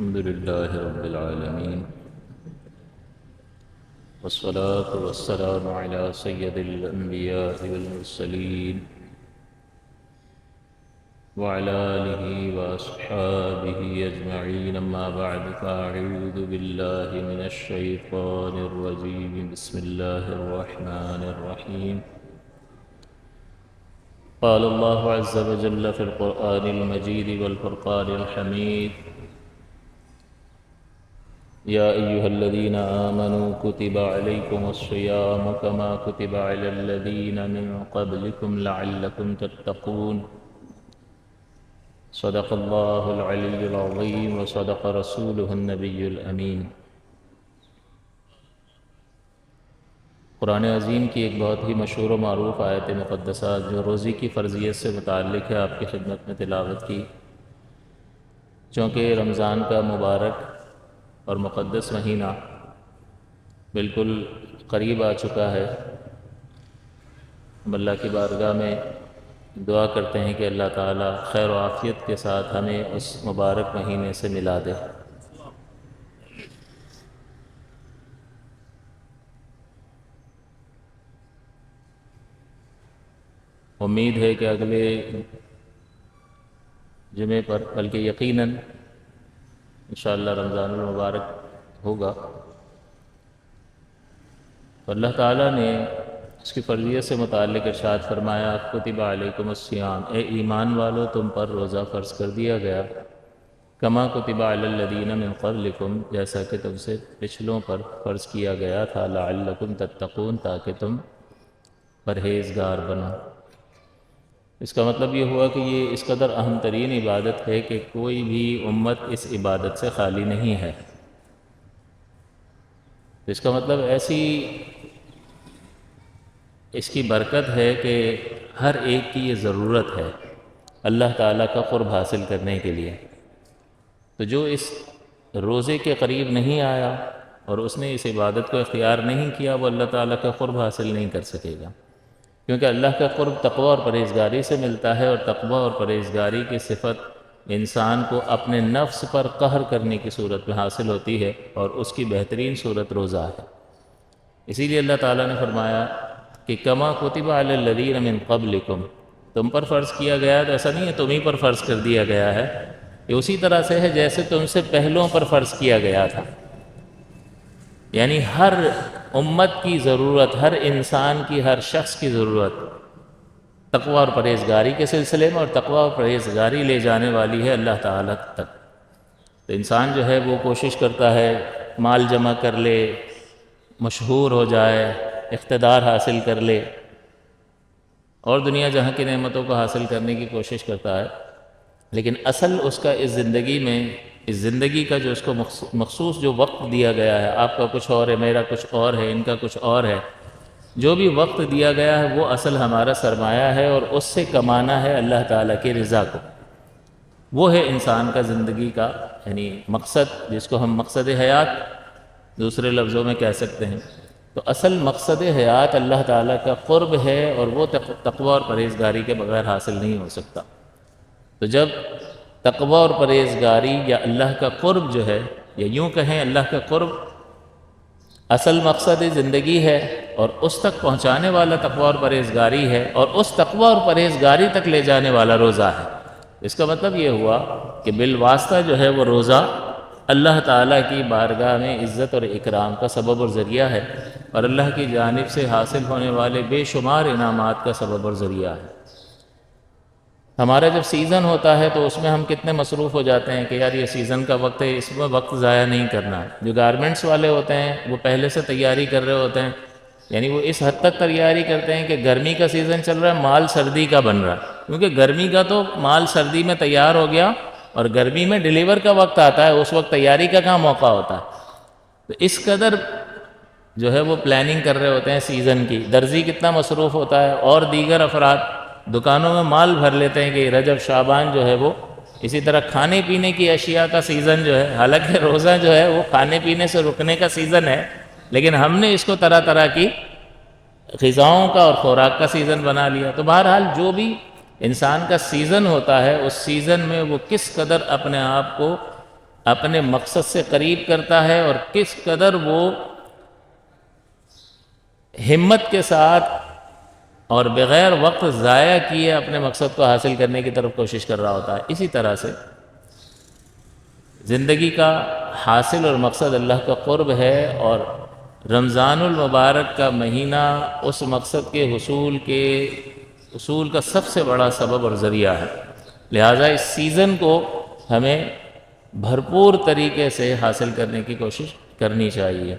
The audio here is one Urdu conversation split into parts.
الحمد لله رب العالمين، والصلاة والسلام على سيد الأنبياء والمرسلين وعلى آله وأصحابه أجمعين. أما بعد، فأعوذ بالله من الشيطان الرجيم. بسم الله الرحمن الرحيم. قال الله عز وجل في القرآن المجيد والفرقان الحميد: يا أيها الذين آمنوا كتب عليكم الصيام كما كتب على الذين من قبلكم لعلكم تتقون. صدق الله العلي العظيم وصدق رسوله النبي الأمين. قرآن عظیم کی ایک بہت ہی مشہور و معروف آیت مقدسہ جو روزی کی فرضیت سے متعلق ہے، آپ کی خدمت میں تلاوت کی. چونکہ رمضان کا مبارک اور مقدس مہینہ بالکل قریب آ چکا ہے، ہم اللہ کی بارگاہ میں دعا کرتے ہیں کہ اللہ تعالیٰ خیر و عافیت کے ساتھ ہمیں اس مبارک مہینے سے ملا دے. امید ہے کہ اگلے جمعے پر، بلکہ یقیناً انشاءاللہ رمضان المبارک ہوگا، تو اللہ تعالیٰ نے اس کی فرضیت سے متعلق ارشاد فرمایا: کتب علیکم الصیام، اے ایمان والو تم پر روزہ فرض کر دیا گیا، کما کتب علی الذین من قبلکم، جیسا کہ تم سے پچھلوں پر فرض کیا گیا تھا، لعلکم تتقون، تاکہ تم پرہیزگار بنو. اس کا مطلب یہ ہوا کہ یہ اس قدر اہم ترین عبادت ہے کہ کوئی بھی امت اس عبادت سے خالی نہیں ہے. اس کا مطلب ایسی اس کی برکت ہے کہ ہر ایک کی یہ ضرورت ہے اللہ تعالیٰ کا قرب حاصل کرنے کے لیے. تو جو اس روزے کے قریب نہیں آیا اور اس نے اس عبادت کو اختیار نہیں کیا، وہ اللہ تعالیٰ کا قرب حاصل نہیں کر سکے گا، کیونکہ اللہ کا قرب تقوی اور پرہیزگاری سے ملتا ہے، اور تقوی اور پرہیزگاری کی صفت انسان کو اپنے نفس پر قہر کرنے کی صورت میں حاصل ہوتی ہے، اور اس کی بہترین صورت روزہ ہے. اسی لیے اللہ تعالیٰ نے فرمایا کہ کما کتب علی الذین من قبلکم، تم پر فرض کیا گیا، تو ایسا نہیں ہے تم ہی پر فرض کر دیا گیا ہے، یہ اسی طرح سے ہے جیسے تم سے پہلوں پر فرض کیا گیا تھا. یعنی ہر امت کی ضرورت، ہر انسان کی، ہر شخص کی ضرورت تقوی اور پرہیزگاری کے سلسلے میں، اور تقوی اور پرہیزگاری لے جانے والی ہے اللہ تعالیٰ تک. تو انسان جو ہے وہ کوشش کرتا ہے مال جمع کر لے، مشہور ہو جائے، اقتدار حاصل کر لے، اور دنیا جہاں کی نعمتوں کو حاصل کرنے کی کوشش کرتا ہے، لیکن اصل اس کا اس زندگی کا جو اس کو مخصوص جو وقت دیا گیا ہے، آپ کا کچھ اور ہے، میرا کچھ اور ہے، ان کا کچھ اور ہے، جو بھی وقت دیا گیا ہے وہ اصل ہمارا سرمایہ ہے، اور اس سے کمانا ہے اللہ تعالیٰ کی رضا کو. وہ ہے انسان کا زندگی کا یعنی مقصد، جس کو ہم مقصد حیات دوسرے لفظوں میں کہہ سکتے ہیں. تو اصل مقصد حیات اللہ تعالیٰ کا قرب ہے، اور وہ تقوی اور پرہیزگاری کے بغیر حاصل نہیں ہو سکتا. تو جب تقوی اور پرہیزگاری یا اللہ کا قرب جو ہے، یا یوں کہیں اللہ کا قرب اصل مقصد زندگی ہے، اور اس تک پہنچانے والا تقوی اور پرہیزگاری ہے، اور اس تقوی اور پرہیزگاری تک لے جانے والا روزہ ہے. اس کا مطلب یہ ہوا کہ بالواسطہ جو ہے وہ روزہ اللہ تعالیٰ کی بارگاہ میں عزت اور اکرام کا سبب اور ذریعہ ہے، اور اللہ کی جانب سے حاصل ہونے والے بے شمار انعامات کا سبب اور ذریعہ ہے. ہمارا جب سیزن ہوتا ہے تو اس میں ہم کتنے مصروف ہو جاتے ہیں کہ یار یہ سیزن کا وقت ہے، اس میں وقت ضائع نہیں کرنا. جو گارمنٹس والے ہوتے ہیں وہ پہلے سے تیاری کر رہے ہوتے ہیں، یعنی وہ اس حد تک تیاری کرتے ہیں کہ گرمی کا سیزن چل رہا ہے، مال سردی کا بن رہا ہے، کیونکہ گرمی کا تو مال سردی میں تیار ہو گیا، اور گرمی میں ڈیلیور کا وقت آتا ہے، اس وقت تیاری کا کہاں موقع ہوتا ہے. تو اس قدر جو ہے وہ پلاننگ کر رہے ہوتے ہیں سیزن کی. درزی کتنا مصروف ہوتا ہے، اور دیگر افراد دکانوں میں مال بھر لیتے ہیں کہ رجب شعبان جو ہے وہ. اسی طرح کھانے پینے کی اشیاء کا سیزن جو ہے، حالانکہ روزہ جو ہے وہ کھانے پینے سے رکنے کا سیزن ہے، لیکن ہم نے اس کو طرح طرح کی غذاؤں کا اور خوراک کا سیزن بنا لیا. تو بہرحال جو بھی انسان کا سیزن ہوتا ہے، اس سیزن میں وہ کس قدر اپنے آپ کو اپنے مقصد سے قریب کرتا ہے اور کس قدر وہ ہمت کے ساتھ اور بغیر وقت ضائع کیے اپنے مقصد کو حاصل کرنے کی طرف کوشش کر رہا ہوتا ہے۔ اسی طرح سے زندگی کا حاصل اور مقصد اللہ کا قرب ہے، اور رمضان المبارک کا مہینہ اس مقصد کے حصول کا سب سے بڑا سبب اور ذریعہ ہے۔ لہٰذا اس سیزن کو ہمیں بھرپور طریقے سے حاصل کرنے کی کوشش کرنی چاہیے۔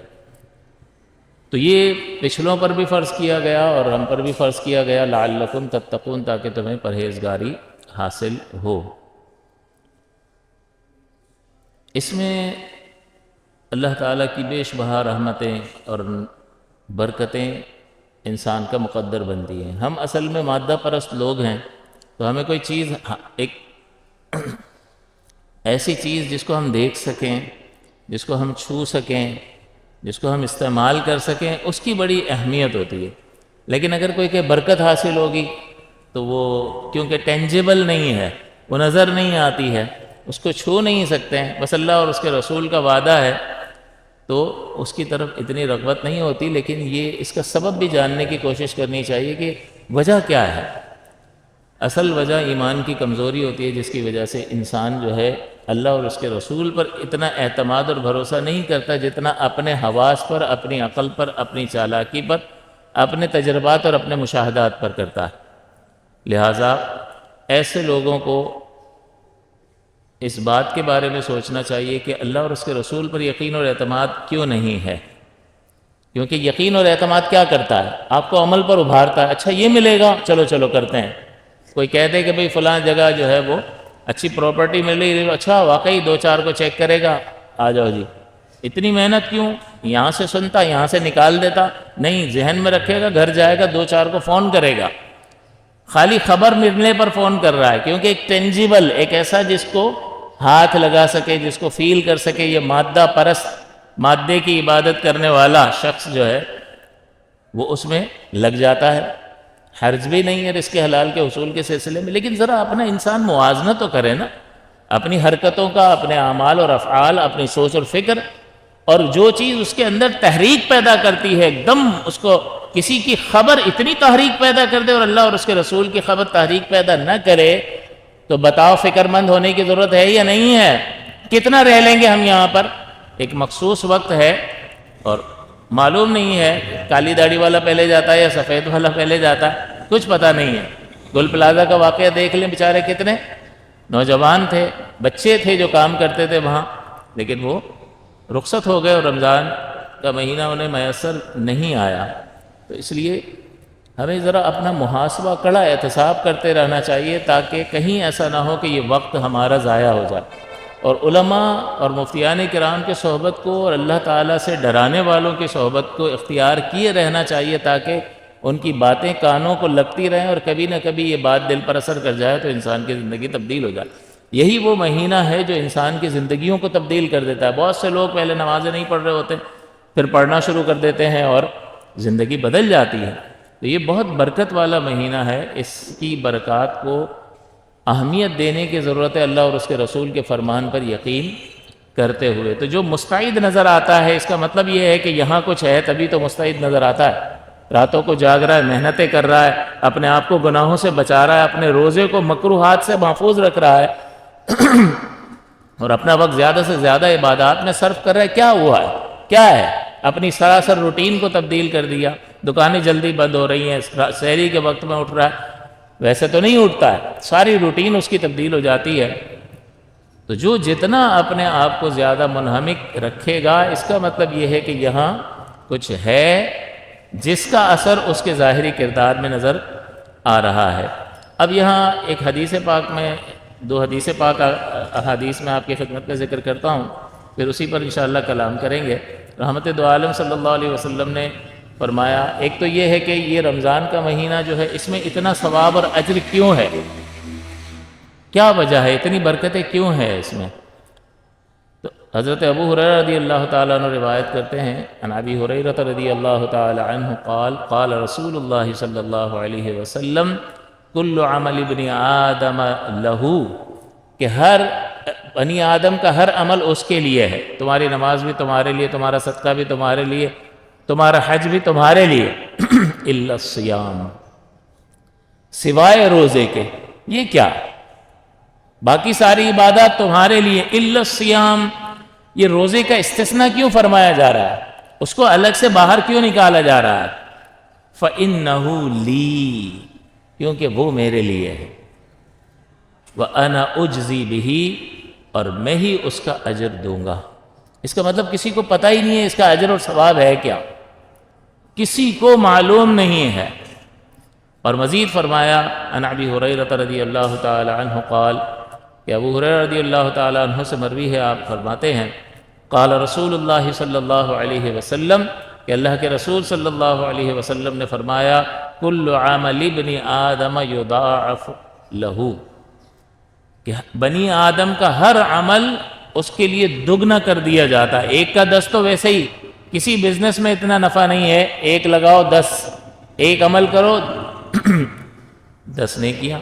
تو یہ پچھلوں پر بھی فرض کیا گیا اور ہم پر بھی فرض کیا گیا، لعلکم تتقون، تاکہ تمہیں پرہیزگاری حاصل ہو۔ اس میں اللہ تعالیٰ کی بیش بہا رحمتیں اور برکتیں انسان کا مقدر بنتی ہیں۔ ہم اصل میں مادہ پرست لوگ ہیں، تو ہمیں کوئی چیز، ایک ایسی چیز جس کو ہم دیکھ سکیں، جس کو ہم چھو سکیں، جس کو ہم استعمال کر سکیں، اس کی بڑی اہمیت ہوتی ہے۔ لیکن اگر کوئی کہ برکت حاصل ہوگی تو وہ کیونکہ ٹینجیبل نہیں ہے، وہ نظر نہیں آتی ہے، اس کو چھو نہیں سکتے ہیں، بس اللہ اور اس کے رسول کا وعدہ ہے، تو اس کی طرف اتنی رغبت نہیں ہوتی۔ لیکن یہ اس کا سبب بھی جاننے کی کوشش کرنی چاہیے کہ وجہ کیا ہے۔ اصل وجہ ایمان کی کمزوری ہوتی ہے، جس کی وجہ سے انسان جو ہے اللہ اور اس کے رسول پر اتنا اعتماد اور بھروسہ نہیں کرتا جتنا اپنے حواس پر، اپنی عقل پر، اپنی چالاکی پر، اپنے تجربات اور اپنے مشاہدات پر کرتا ہے۔ لہٰذا ایسے لوگوں کو اس بات کے بارے میں سوچنا چاہیے کہ اللہ اور اس کے رسول پر یقین اور اعتماد کیوں نہیں ہے، کیونکہ یقین اور اعتماد کیا کرتا ہے؟ آپ کو عمل پر ابھارتا ہے۔ اچھا یہ ملے گا، چلو چلو کرتے ہیں۔ کوئی کہہ دے کہ بھئی فلاں جگہ جو ہے وہ اچھی پراپرٹی مل رہی ہے، اچھا واقعی دو چار کو چیک کرے گا، آ جاؤ جی، اتنی محنت کیوں؟ یہاں سے سنتا، یہاں سے نکال دیتا، نہیں، ذہن میں رکھے گا، گھر جائے گا، دو چار کو فون کرے گا۔ خالی خبر ملنے پر فون کر رہا ہے، کیونکہ ایک ٹینجیبل، ایک ایسا جس کو ہاتھ لگا سکے، جس کو فیل کر سکے، یہ مادہ پرست، مادے کی عبادت کرنے والا شخص جو ہے وہ اس میں لگ جاتا ہے۔ حرج بھی نہیں ہے رزق حلال کے حصول کے سلسلے میں، لیکن ذرا اپنا انسان موازنہ تو کرے نا، اپنی حرکتوں کا، اپنے اعمال اور افعال، اپنی سوچ اور فکر، اور جو چیز اس کے اندر تحریک پیدا کرتی ہے، ایک دم اس کو کسی کی خبر اتنی تحریک پیدا کر دے اور اللہ اور اس کے رسول کی خبر تحریک پیدا نہ کرے، تو بتاؤ فکر مند ہونے کی ضرورت ہے یا نہیں ہے؟ کتنا رہ لیں گے ہم یہاں پر؟ ایک مخصوص وقت ہے، اور معلوم نہیں ہے کالی داڑھی والا پہلے جاتا ہے یا سفید والا پہلے جاتا ہے، کچھ پتہ نہیں ہے۔ گل پلازہ کا واقعہ دیکھ لیں، بیچارے کتنے نوجوان تھے، بچے تھے جو کام کرتے تھے وہاں، لیکن وہ رخصت ہو گئے اور رمضان کا مہینہ انہیں میسر نہیں آیا۔ تو اس لیے ہمیں ذرا اپنا محاسبہ، کڑا احتساب کرتے رہنا چاہیے، تاکہ کہیں ایسا نہ ہو کہ یہ وقت ہمارا ضائع ہو جائے۔ اور علماء اور مفتیان کرام کے صحبت کو اور اللہ تعالیٰ سے ڈرانے والوں کی صحبت کو اختیار کیے رہنا چاہیے، تاکہ ان کی باتیں کانوں کو لگتی رہیں اور کبھی نہ کبھی یہ بات دل پر اثر کر جائے تو انسان کی زندگی تبدیل ہو جائے۔ یہی وہ مہینہ ہے جو انسان کی زندگیوں کو تبدیل کر دیتا ہے۔ بہت سے لوگ پہلے نمازیں نہیں پڑھ رہے ہوتے، پھر پڑھنا شروع کر دیتے ہیں اور زندگی بدل جاتی ہے۔ تو یہ بہت برکت والا مہینہ ہے، اس کی برکات کو اہمیت دینے کی ضرورت ہے، اللہ اور اس کے رسول کے فرمان پر یقین کرتے ہوئے۔ تو جو مستعد نظر آتا ہے، اس کا مطلب یہ ہے کہ یہاں کچھ ہے، تبھی تو مستعد نظر آتا ہے۔ راتوں کو جاگ رہا ہے، محنتیں کر رہا ہے، اپنے آپ کو گناہوں سے بچا رہا ہے، اپنے روزے کو مکروہات سے محفوظ رکھ رہا ہے اور اپنا وقت زیادہ سے زیادہ عبادات میں صرف کر رہا ہے۔ کیا ہوا ہے؟ کیا ہے؟ اپنی سراسر روٹین کو تبدیل کر دیا۔ دکانیں جلدی بند ہو رہی ہیں، سحری کے وقت میں اٹھ رہا ہے، ویسے تو نہیں اٹھتا ہے، ساری روٹین اس کی تبدیل ہو جاتی ہے۔ تو جو جتنا اپنے آپ کو زیادہ منہمک رکھے گا، اس کا مطلب یہ ہے کہ یہاں کچھ ہے جس کا اثر اس کے ظاہری کردار میں نظر آ رہا ہے۔ اب یہاں ایک حدیث پاک میں، دو حدیث پاک احادیث میں آپ کی خدمت کا ذکر کرتا ہوں، پھر اسی پر انشاءاللہ کلام کریں گے۔ رحمت دو عالم صلی اللہ علیہ وسلم نے فرمایا، ایک تو یہ ہے کہ یہ رمضان کا مہینہ جو ہے، اس میں اتنا ثواب اور اجر کیوں ہے؟ کیا وجہ ہے؟ اتنی برکتیں کیوں ہیں اس میں؟ تو حضرت ابو ہریرہ رضی اللہ تعالیٰ عنہ روایت کرتے ہیں، عن ابی ہریرہ رضی اللہ تعالیٰ عنہ قال قال رسول اللہ صلی اللہ علیہ وسلم کل عمل ابن آدم لہو، کہ ہر بنی آدم کا ہر عمل اس کے لیے ہے، تمہاری نماز بھی تمہارے لیے، تمہارا صدقہ بھی تمہارے لیے، تمہارا حج بھی تمہارے لیے الا الصیام، سوائے روزے کے۔ یہ کیا؟ باقی ساری عبادات تمہارے لیے، الا الصیام، یہ روزے کا استثناء کیوں فرمایا جا رہا ہے؟ اس کو الگ سے باہر کیوں نکالا جا رہا ہے؟ فَإِنَّهُ لِي، کیونکہ وہ میرے لیے ہے، وَأَنَا أُجْزِي بِهِ، اور میں ہی اس کا اجر دوں گا۔ اس کا مطلب کسی کو پتہ ہی نہیں ہے اس کا اجر اور ثواب ہے کیا، کسی کو معلوم نہیں ہے۔ اور مزید فرمایا عن ابی ہریرہ رضی اللہ تعالی عنہ قال، کہ ابو ہریرہ رضی اللہ تعالی عنہ سے مروی ہے، آپ فرماتے ہیں قال رسول اللہ صلی اللہ علیہ وسلم، کہ اللہ کے رسول صلی اللہ علیہ وسلم نے فرمایا کل عمل ابن آدم یضاعف لہ، کہ بنی آدم کا ہر عمل اس کے لیے دگنا کر دیا جاتا ہے۔ ایک کا 10 تو ویسے ہی کسی بزنس میں اتنا نفع نہیں ہے، ایک لگاؤ 10، ایک عمل کرو 10 نے کیا،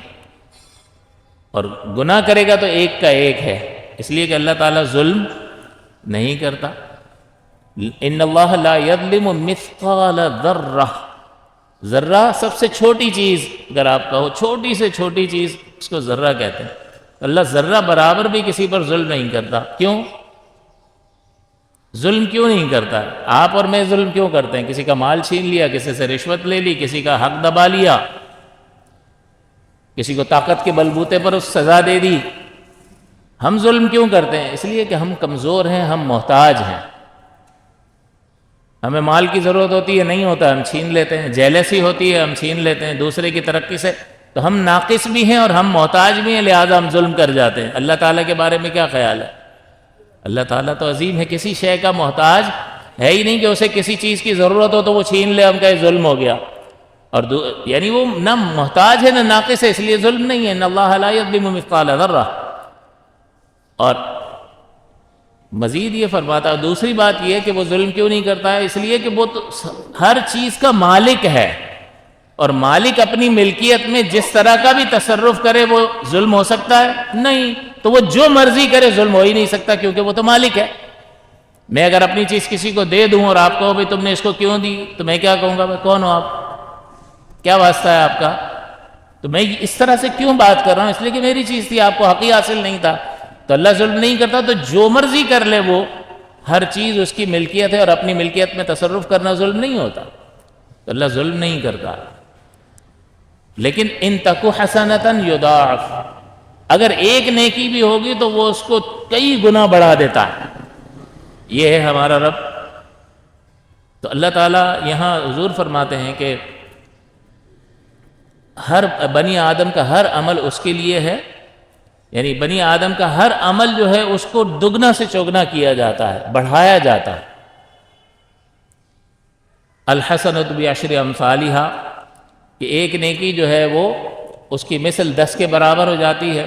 اور گناہ کرے گا تو ایک کا ایک ہے، اس لیے کہ اللہ تعالیٰ ظلم نہیں کرتا۔ ان اللہ لا یظلم مثقال ذرہ، ذرہ سب سے چھوٹی چیز، اگر آپ کہو چھوٹی سے چھوٹی چیز اس کو ذرہ کہتے ہیں، اللہ ذرہ برابر بھی کسی پر ظلم نہیں کرتا۔ کیوں ظلم کیوں نہیں کرتا؟ آپ اور میں ظلم کیوں کرتے ہیں؟ کسی کا مال چھین لیا، کسی سے رشوت لے لی، کسی کا حق دبا لیا، کسی کو طاقت کے بلبوتے پر اس سزا دے دی۔ ہم ظلم کیوں کرتے ہیں؟ اس لیے کہ ہم کمزور ہیں، ہم محتاج ہیں، ہمیں مال کی ضرورت ہوتی ہے، نہیں ہوتا ہم چھین لیتے ہیں، جیلسی ہوتی ہے ہم چھین لیتے ہیں دوسرے کی ترقی سے، تو ہم ناقص بھی ہیں اور ہم محتاج بھی ہیں، لہذا ہم ظلم کر جاتے ہیں۔ اللہ تعالیٰ کے بارے میں کیا خیال ہے؟ اللہ تعالیٰ تو عظیم ہے، کسی شے کا محتاج ہے ہی نہیں کہ اسے کسی چیز کی ضرورت ہو تو وہ چھین لے، ہم کہے ظلم ہو گیا، اور یعنی وہ نہ محتاج ہے نہ ناقص ہے، اس لیے ظلم نہیں ہے۔ ان اللہ لا یظلم مثقال ذرہ۔ اور مزید یہ فرماتا ہے، دوسری بات یہ ہے کہ وہ ظلم کیوں نہیں کرتا ہے؟ اس لیے کہ وہ تو ہر چیز کا مالک ہے، اور مالک اپنی ملکیت میں جس طرح کا بھی تصرف کرے وہ ظلم ہو سکتا ہے؟ نہیں، تو وہ جو مرضی کرے ظلم ہو ہی نہیں سکتا، کیونکہ وہ تو مالک ہے۔ میں اگر اپنی چیز کسی کو دے دوں اور آپ کہو بھائی تم نے اس کو کیوں دی، تو میں کیا کہوں گا؟ بھائی کون ہو آپ؟ کیا واسطہ ہے آپ کا؟ تو میں اس طرح سے کیوں بات کر رہا ہوں؟ اس لیے کہ میری چیز تھی، آپ کو حق ہی حاصل نہیں تھا۔ تو اللہ ظلم نہیں کرتا، تو جو مرضی کر لے وہ، ہر چیز اس کی ملکیت ہے، اور اپنی ملکیت میں تصرف کرنا ظلم نہیں ہوتا، تو اللہ ظلم نہیں کرتا۔ لیکن ان تکو حسنۃ یضاعف، اگر ایک نیکی بھی ہوگی تو وہ اس کو کئی گنا بڑھا دیتا ہے، یہ ہے ہمارا رب۔ تو اللہ تعالیٰ یہاں حضور فرماتے ہیں کہ ہر بنی آدم کا ہر عمل اس کے لیے ہے، یعنی بنی آدم کا ہر عمل جو ہے اس کو دگنا سے چوگنا کیا جاتا ہے، بڑھایا جاتا ہے۔ الحسنۃ بعشر امثالھا، کہ ایک نیکی جو ہے وہ اس کی مثل 10 کے برابر ہو جاتی ہے،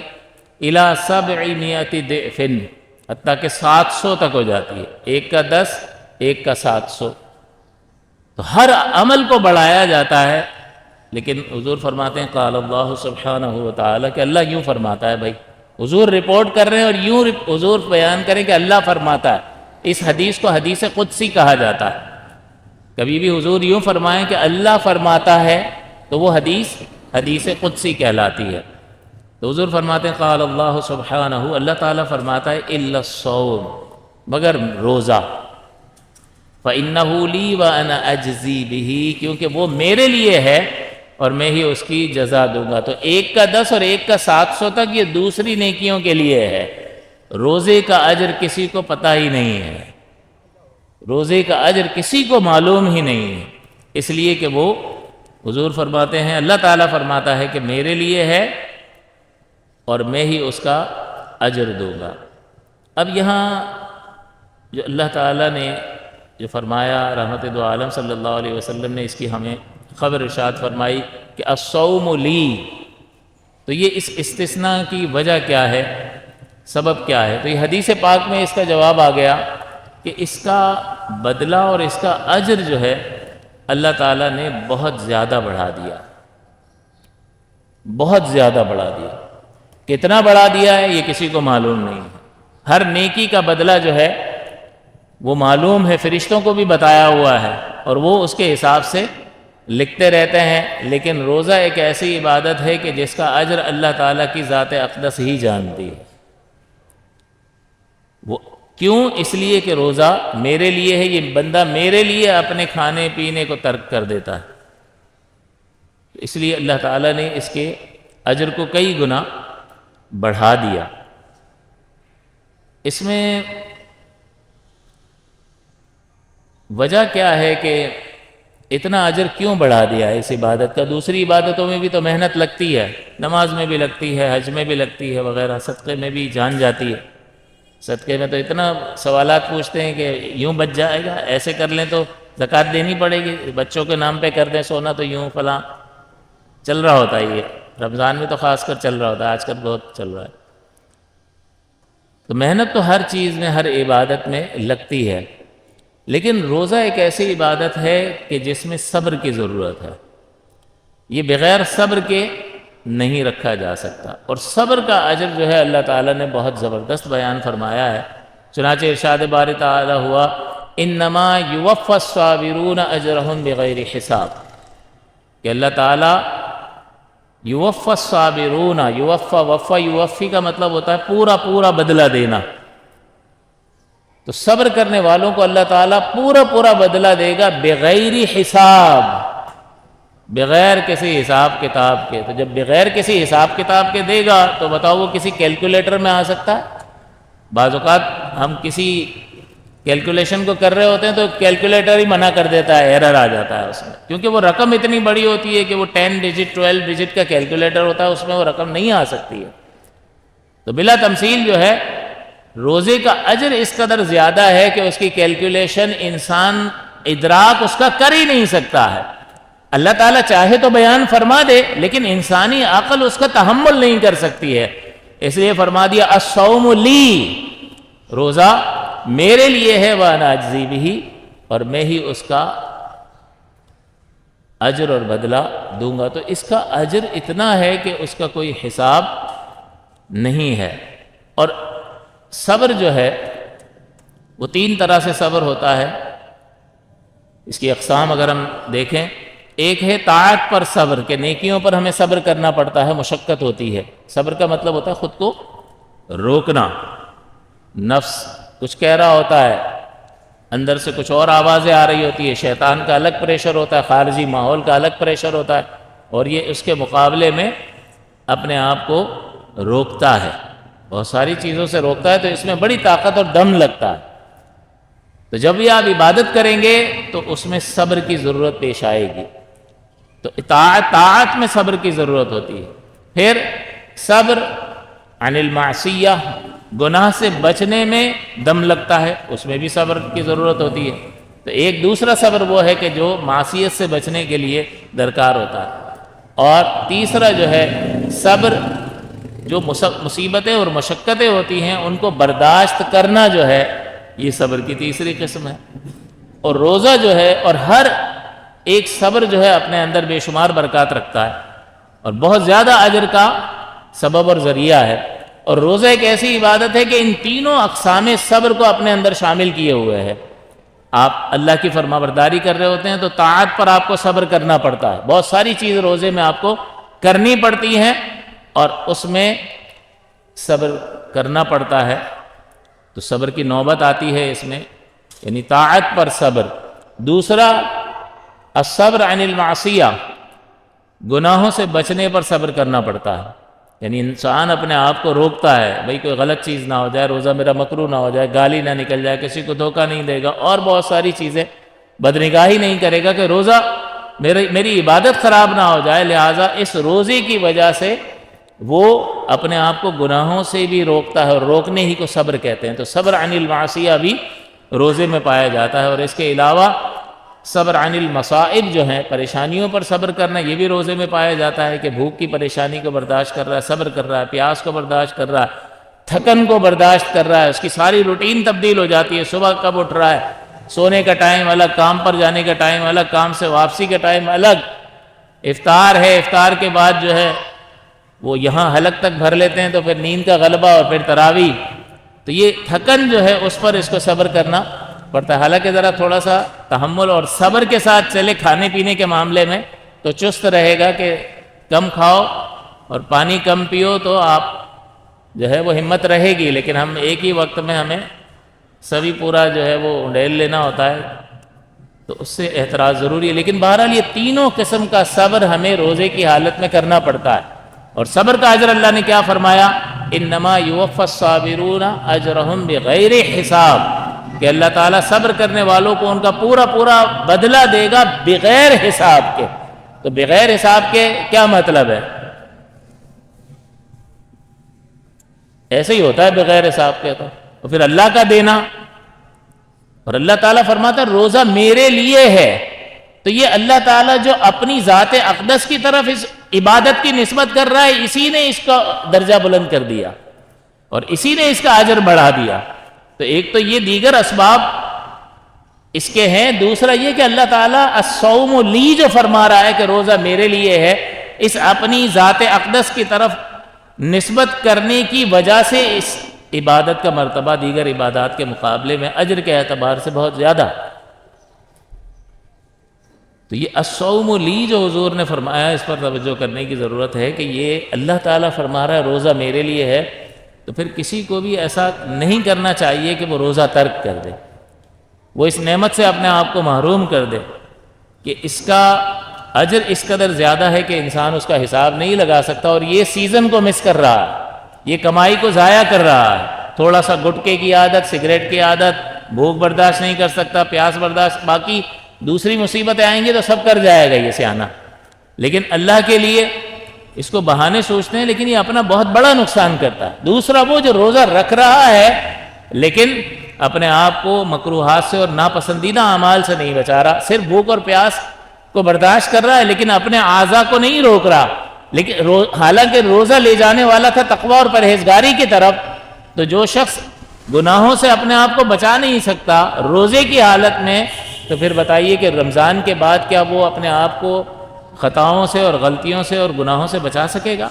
الی 700 ضعف، حتیٰ کہ 700 تک ہو جاتی ہے، ایک کا 10، ایک کا 700، تو ہر عمل کو بڑھایا جاتا ہے۔ لیکن حضور فرماتے ہیں قال اللہ سبحانہ وتعالی، کہ اللہ یوں فرماتا ہے۔ بھائی حضور رپورٹ کر رہے ہیں اور یوں حضور بیان کریں کہ اللہ فرماتا ہے، اس حدیث کو حدیث قدسی کہا جاتا ہے۔ کبھی بھی حضور یوں فرمائیں کہ اللہ فرماتا ہے تو وہ حدیث قدسی کہلاتی ہے۔ تو حضور فرماتے ہیں قال اللہ سبحانہ، اللہ تعالیٰ فرماتا ہے الا الصوم، مگر روزہ، فإنہ لی وأنا اجزی بہ، کیونکہ وہ میرے لیے ہے اور میں ہی اس کی جزا دوں گا۔ تو ایک کا 10 اور ایک کا 700 تک یہ دوسری نیکیوں کے لیے ہے، روزے کا اجر کسی کو پتہ ہی نہیں ہے، روزے کا اجر کسی کو معلوم ہی نہیں ہے، اس لیے کہ وہ حضور فرماتے ہیں، اللہ تعالیٰ فرماتا ہے کہ میرے لیے ہے اور میں ہی اس کا اجر دوں گا۔ اب یہاں جو اللہ تعالیٰ نے جو فرمایا، رحمت دو عالم صلی اللہ علیہ وسلم نے اس کی ہمیں خبر ارشاد فرمائی کہ الصوم لی، تو یہ اس استثناء کی وجہ کیا ہے، سبب کیا ہے؟ تو یہ حدیث پاک میں اس کا جواب آ گیا کہ اس کا بدلہ اور اس کا اجر جو ہے اللہ تعالیٰ نے بہت زیادہ بڑھا دیا، بہت زیادہ بڑھا دیا۔ کتنا بڑھا دیا ہے یہ کسی کو معلوم نہیں ہے، ہر نیکی کا بدلہ جو ہے وہ معلوم ہے، فرشتوں کو بھی بتایا ہوا ہے اور وہ اس کے حساب سے لکھتے رہتے ہیں، لیکن روزہ ایک ایسی عبادت ہے کہ جس کا اجر اللہ تعالیٰ کی ذات اقدس ہی جانتی ہے۔ وہ کیوں؟ اس لیے کہ روزہ میرے لیے ہے، یہ بندہ میرے لیے اپنے کھانے پینے کو ترک کر دیتا ہے، اس لیے اللہ تعالیٰ نے اس کے اجر کو کئی گنا بڑھا دیا۔ اس میں وجہ کیا ہے کہ اتنا اجر کیوں بڑھا دیا ہے اس عبادت کا؟ دوسری عبادتوں میں بھی تو محنت لگتی ہے، نماز میں بھی لگتی ہے، حج میں بھی لگتی ہے وغیرہ، صدقے میں بھی جان جاتی ہے۔ صدقے میں تو اتنا سوالات پوچھتے ہیں کہ یوں بچ جائے گا، ایسے کر لیں تو زکوٰۃ دینی پڑے گی، بچوں کے نام پہ کر دیں سونا تو یوں فلاں، چل رہا ہوتا ہے یہ، رمضان میں تو خاص کر چل رہا ہوتا ہے، آج کل بہت چل رہا ہے۔ تو محنت تو ہر چیز میں، ہر عبادت میں لگتی ہے، لیکن روزہ ایک ایسی عبادت ہے کہ جس میں صبر کی ضرورت ہے، یہ بغیر صبر کے نہیں رکھا جا سکتا، اور صبر کا اجر جو ہے اللہ تعالیٰ نے بہت زبردست بیان فرمایا ہے۔ چنانچہ ارشاد باری تعالیٰ ہوا انما یوفی الصابرون اجرہم بغیر حساب، کہ اللہ تعالیٰ یوفی الصابرون، یوفی کا مطلب ہوتا ہے پورا پورا بدلہ دینا، تو صبر کرنے والوں کو اللہ تعالیٰ پورا پورا بدلہ دے گا بغیر حساب، بغیر کسی حساب کتاب کے۔ تو جب بغیر کسی حساب کتاب کے دے گا تو بتاؤ وہ کسی کیلکولیٹر میں آ سکتا ہے؟ بعض اوقات ہم کسی کیلکولیشن کو کر رہے ہوتے ہیں تو کیلکولیٹر ہی منع کر دیتا ہے، ایرر آ جاتا ہے اس میں، کیونکہ وہ رقم اتنی بڑی ہوتی ہے کہ وہ 10 ڈیجٹ 12 ڈیجٹ کا کیلکولیٹر ہوتا ہے، اس میں وہ رقم نہیں آ سکتی ہے۔ تو بلا تمثیل جو ہے روزے کا اجر اس قدر زیادہ ہے کہ اس کی کیلکولیشن انسان ادراک اس کا کر ہی نہیں سکتا ہے۔ اللہ تعالیٰ چاہے تو بیان فرما دے، لیکن انسانی عقل اس کا تحمل نہیں کر سکتی ہے، اس لیے فرما دیا الصوم لی، روزہ میرے لیے ہے، وانا اجزی بہ، اور میں ہی اس کا اجر اور بدلہ دوں گا۔ تو اس کا اجر اتنا ہے کہ اس کا کوئی حساب نہیں ہے۔ اور صبر جو ہے وہ 3 طرح سے صبر ہوتا ہے، اس کی اقسام اگر ہم دیکھیں، ایک ہے طاعت پر صبر، کہ نیکیوں پر ہمیں صبر کرنا پڑتا ہے، مشقت ہوتی ہے۔ صبر کا مطلب ہوتا ہے خود کو روکنا، نفس کچھ کہہ رہا ہوتا ہے، اندر سے کچھ اور آوازیں آ رہی ہوتی ہے، شیطان کا الگ پریشر ہوتا ہے، خارجی ماحول کا الگ پریشر ہوتا ہے، اور یہ اس کے مقابلے میں اپنے آپ کو روکتا ہے، بہت ساری چیزوں سے روکتا ہے، تو اس میں بڑی طاقت اور دم لگتا ہے۔ تو جب بھی آپ عبادت کریں گے تو اس میں صبر کی ضرورت پیش آئے گی، تو طاعت میں صبر کی ضرورت ہوتی ہے۔ پھر صبر عن المعصیہ، گناہ سے بچنے میں دم لگتا ہے، اس میں بھی صبر کی ضرورت ہوتی ہے۔ تو ایک دوسرا صبر وہ ہے کہ جو معصیت سے بچنے کے لیے درکار ہوتا ہے، اور تیسرا جو ہے صبر جو مصیبتیں اور مشقتیں ہوتی ہیں ان کو برداشت کرنا جو ہے، یہ صبر کی تیسری قسم ہے۔ اور روزہ جو ہے اور ہر ایک صبر جو ہے اپنے اندر بے شمار برکات رکھتا ہے اور بہت زیادہ اجر کا سبب اور ذریعہ ہے۔ اور روزہ ایک ایسی عبادت ہے کہ ان تینوں اقسام صبر کو اپنے اندر شامل کیے ہوئے ہے۔ آپ اللہ کی فرما برداری کر رہے ہوتے ہیں تو طاعت پر آپ کو صبر کرنا پڑتا ہے، بہت ساری چیز روزے میں آپ کو کرنی پڑتی ہیں اور اس میں صبر کرنا پڑتا ہے، تو صبر کی نوبت آتی ہے اس میں، یعنی طاعت پر صبر۔ دوسرا الصبر عن المعصیہ، گناہوں سے بچنے پر صبر کرنا پڑتا ہے، یعنی انسان اپنے آپ کو روکتا ہے، بھئی کوئی غلط چیز نہ ہو جائے، روزہ میرا مکروہ نہ ہو جائے، گالی نہ نکل جائے، کسی کو دھوکہ نہیں دے گا، اور بہت ساری چیزیں، بدنگاہی نہیں کرے گا کہ روزہ میری عبادت خراب نہ ہو جائے، لہٰذا اس روزے کی وجہ سے وہ اپنے آپ کو گناہوں سے بھی روکتا ہے، اور روکنے ہی کو صبر کہتے ہیں۔ تو صبر عن المعصیہ بھی روزے میں پایا جاتا ہے، اور اس کے علاوہ صبر عن المصائب جو ہیں، پریشانیوں پر صبر کرنا، یہ بھی روزے میں پایا جاتا ہے کہ بھوک کی پریشانی کو برداشت کر رہا ہے، صبر کر رہا ہے، پیاس کو برداشت کر رہا ہے، تھکن کو برداشت کر رہا ہے، اس کی ساری روٹین تبدیل ہو جاتی ہے، صبح کب اٹھ رہا ہے، سونے کا ٹائم الگ، کام پر جانے کا ٹائم الگ، کام سے واپسی کا ٹائم الگ، افطار ہے، افطار کے بعد جو ہے وہ یہاں حلق تک بھر لیتے ہیں تو پھر نیند کا غلبہ اور پھر تراویح، تو یہ تھکن جو ہے اس پر اس کو صبر کرنا پڑتا ہے. حالانکہ ذرا تھوڑا سا تحمل اور صبر کے ساتھ چلے کھانے پینے کے معاملے میں تو چست رہے گا کہ کم کھاؤ اور پانی کم پیو تو آپ جو ہے وہ ہمت رہے گی. لیکن ہم ایک ہی وقت میں ہمیں سبھی پورا جو ہے وہ ڈھیل لینا ہوتا ہے تو اس سے احتراز ضروری ہے. لیکن بہرحال یہ تینوں قسم کا صبر ہمیں روزے کی حالت میں کرنا پڑتا ہے. اور صبر کا اجر اللہ نے کیا فرمایا؟ انما یوفی الصابرون اجرہم بغیر حساب، کہ اللہ تعالیٰ صبر کرنے والوں کو ان کا پورا پورا بدلہ دے گا بغیر حساب کے. تو بغیر حساب کے کیا مطلب ہے؟ ایسے ہی ہوتا ہے بغیر حساب کے تو پھر اللہ کا دینا. اور اللہ تعالیٰ فرماتا ہے روزہ میرے لیے ہے. تو یہ اللہ تعالیٰ جو اپنی ذات اقدس کی طرف اس عبادت کی نسبت کر رہا ہے، اسی نے اس کا درجہ بلند کر دیا اور اسی نے اس کا اجر بڑھا دیا. تو ایک تو یہ دیگر اسباب اس کے ہیں. دوسرا یہ کہ اللہ تعالیٰ الصوم لی جو فرما رہا ہے کہ روزہ میرے لیے ہے، اس اپنی ذات اقدس کی طرف نسبت کرنے کی وجہ سے اس عبادت کا مرتبہ دیگر عبادات کے مقابلے میں اجر کے اعتبار سے بہت زیادہ. تو یہ الصوم لی جو حضور نے فرمایا، اس پر توجہ کرنے کی ضرورت ہے کہ یہ اللہ تعالیٰ فرما رہا ہے روزہ میرے لیے ہے، تو پھر کسی کو بھی ایسا نہیں کرنا چاہیے کہ وہ روزہ ترک کر دے، وہ اس نعمت سے اپنے آپ کو محروم کر دے کہ اس کا اجر اس قدر زیادہ ہے کہ انسان اس کا حساب نہیں لگا سکتا. اور یہ سیزن کو مس کر رہا ہے، یہ کمائی کو ضائع کر رہا ہے. تھوڑا سا گٹکے کی عادت، سگریٹ کی عادت، بھوک برداشت نہیں کر سکتا، پیاس برداشت، باقی دوسری مصیبتیں آئیں گی تو سب کر جائے گا یہ سیانہ. لیکن اللہ کے لیے اس کو بہانے سوچتے ہیں، لیکن یہ اپنا بہت بڑا نقصان کرتا ہے. دوسرا وہ جو روزہ رکھ رہا ہے لیکن اپنے آپ کو مکروہات سے اور ناپسندیدہ اعمال سے نہیں بچا رہا، صرف بھوک اور پیاس کو برداشت کر رہا ہے لیکن اپنے اعضاء کو نہیں روک رہا. لیکن حالانکہ روزہ لے جانے والا تھا تقویٰ اور پرہیزگاری کی طرف. تو جو شخص گناہوں سے اپنے آپ کو بچا نہیں سکتا روزے کی حالت میں، تو پھر بتائیے کہ رمضان کے بعد کیا وہ اپنے آپ کو خطاؤں سے اور غلطیوں سے اور گناہوں سے بچا سکے گا؟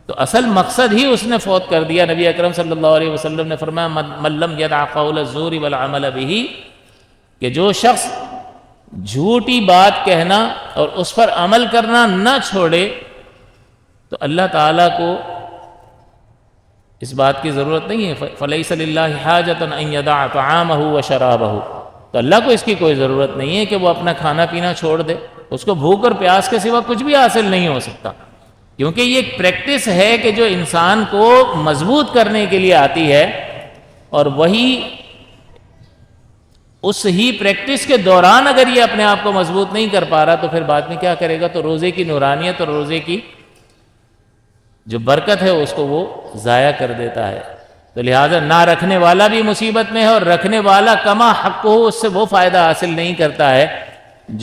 تو اصل مقصد ہی اس نے فوت کر دیا. نبی اکرم صلی اللہ علیہ وسلم نے فرمایا من لم یدع قول الزور والعمل به، کہ جو شخص جھوٹی بات کہنا اور اس پر عمل کرنا نہ چھوڑے تو اللہ تعالیٰ کو اس بات کی ضرورت نہیں ہے. فَلَيْسَ لِلَّهِ حَاجَةٌ أَن يَدَعَ طَعَامَهُ وَشَرَابَهُ، تو اللہ کو اس کی کوئی ضرورت نہیں ہے کہ وہ اپنا کھانا پینا چھوڑ دے. اس کو بھوک اور پیاس کے سوا کچھ بھی حاصل نہیں ہو سکتا، کیونکہ یہ ایک پریکٹس ہے کہ جو انسان کو مضبوط کرنے کے لیے آتی ہے، اور وہی اس ہی پریکٹس کے دوران اگر یہ اپنے آپ کو مضبوط نہیں کر پا رہا تو پھر بعد میں کیا کرے گا؟ تو روزے کی نورانیت اور روزے کی جو برکت ہے اس کو وہ ضائع کر دیتا ہے. تو لہٰذا نہ رکھنے والا بھی مصیبت میں ہے، اور رکھنے والا کما حق ہو اس سے وہ فائدہ حاصل نہیں کرتا ہے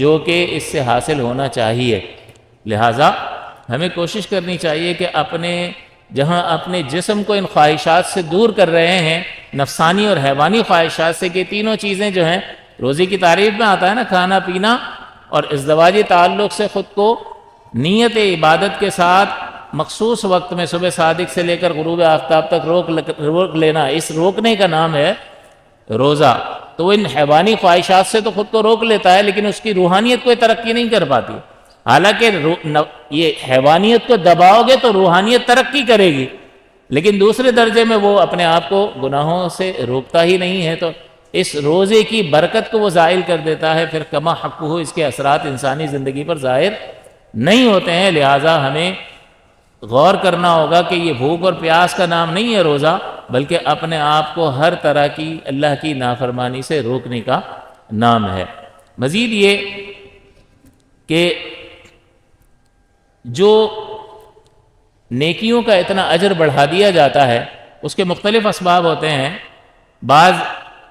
جو کہ اس سے حاصل ہونا چاہیے. لہٰذا ہمیں کوشش کرنی چاہیے کہ جہاں اپنے جسم کو ان خواہشات سے دور کر رہے ہیں، نفسانی اور حیوانی خواہشات سے، کہ تینوں چیزیں جو ہیں روزے کی تعریف میں آتا ہے نا، کھانا پینا اور ازدواجی تعلق سے خود کو نیت عبادت کے ساتھ مخصوص وقت میں صبح صادق سے لے کر غروب آفتاب تک روک لینا، اس روکنے کا نام ہے روزہ. تو وہ ان حیوانی خواہشات سے تو خود کو روک لیتا ہے لیکن اس کی روحانیت کوئی ترقی نہیں کر پاتی. حالانکہ یہ حیوانیت کو دباؤ گے تو روحانیت ترقی کرے گی، لیکن دوسرے درجے میں وہ اپنے آپ کو گناہوں سے روکتا ہی نہیں ہے. تو اس روزے کی برکت کو وہ زائل کر دیتا ہے، پھر کما حق ہو اس کے اثرات انسانی زندگی پر ظاہر نہیں ہوتے ہیں. لہٰذا ہمیں غور کرنا ہوگا کہ یہ بھوک اور پیاس کا نام نہیں ہے روزہ، بلکہ اپنے آپ کو ہر طرح کی اللہ کی نافرمانی سے روکنے کا نام ہے. مزید یہ کہ جو نیکیوں کا اتنا اجر بڑھا دیا جاتا ہے اس کے مختلف اسباب ہوتے ہیں. بعض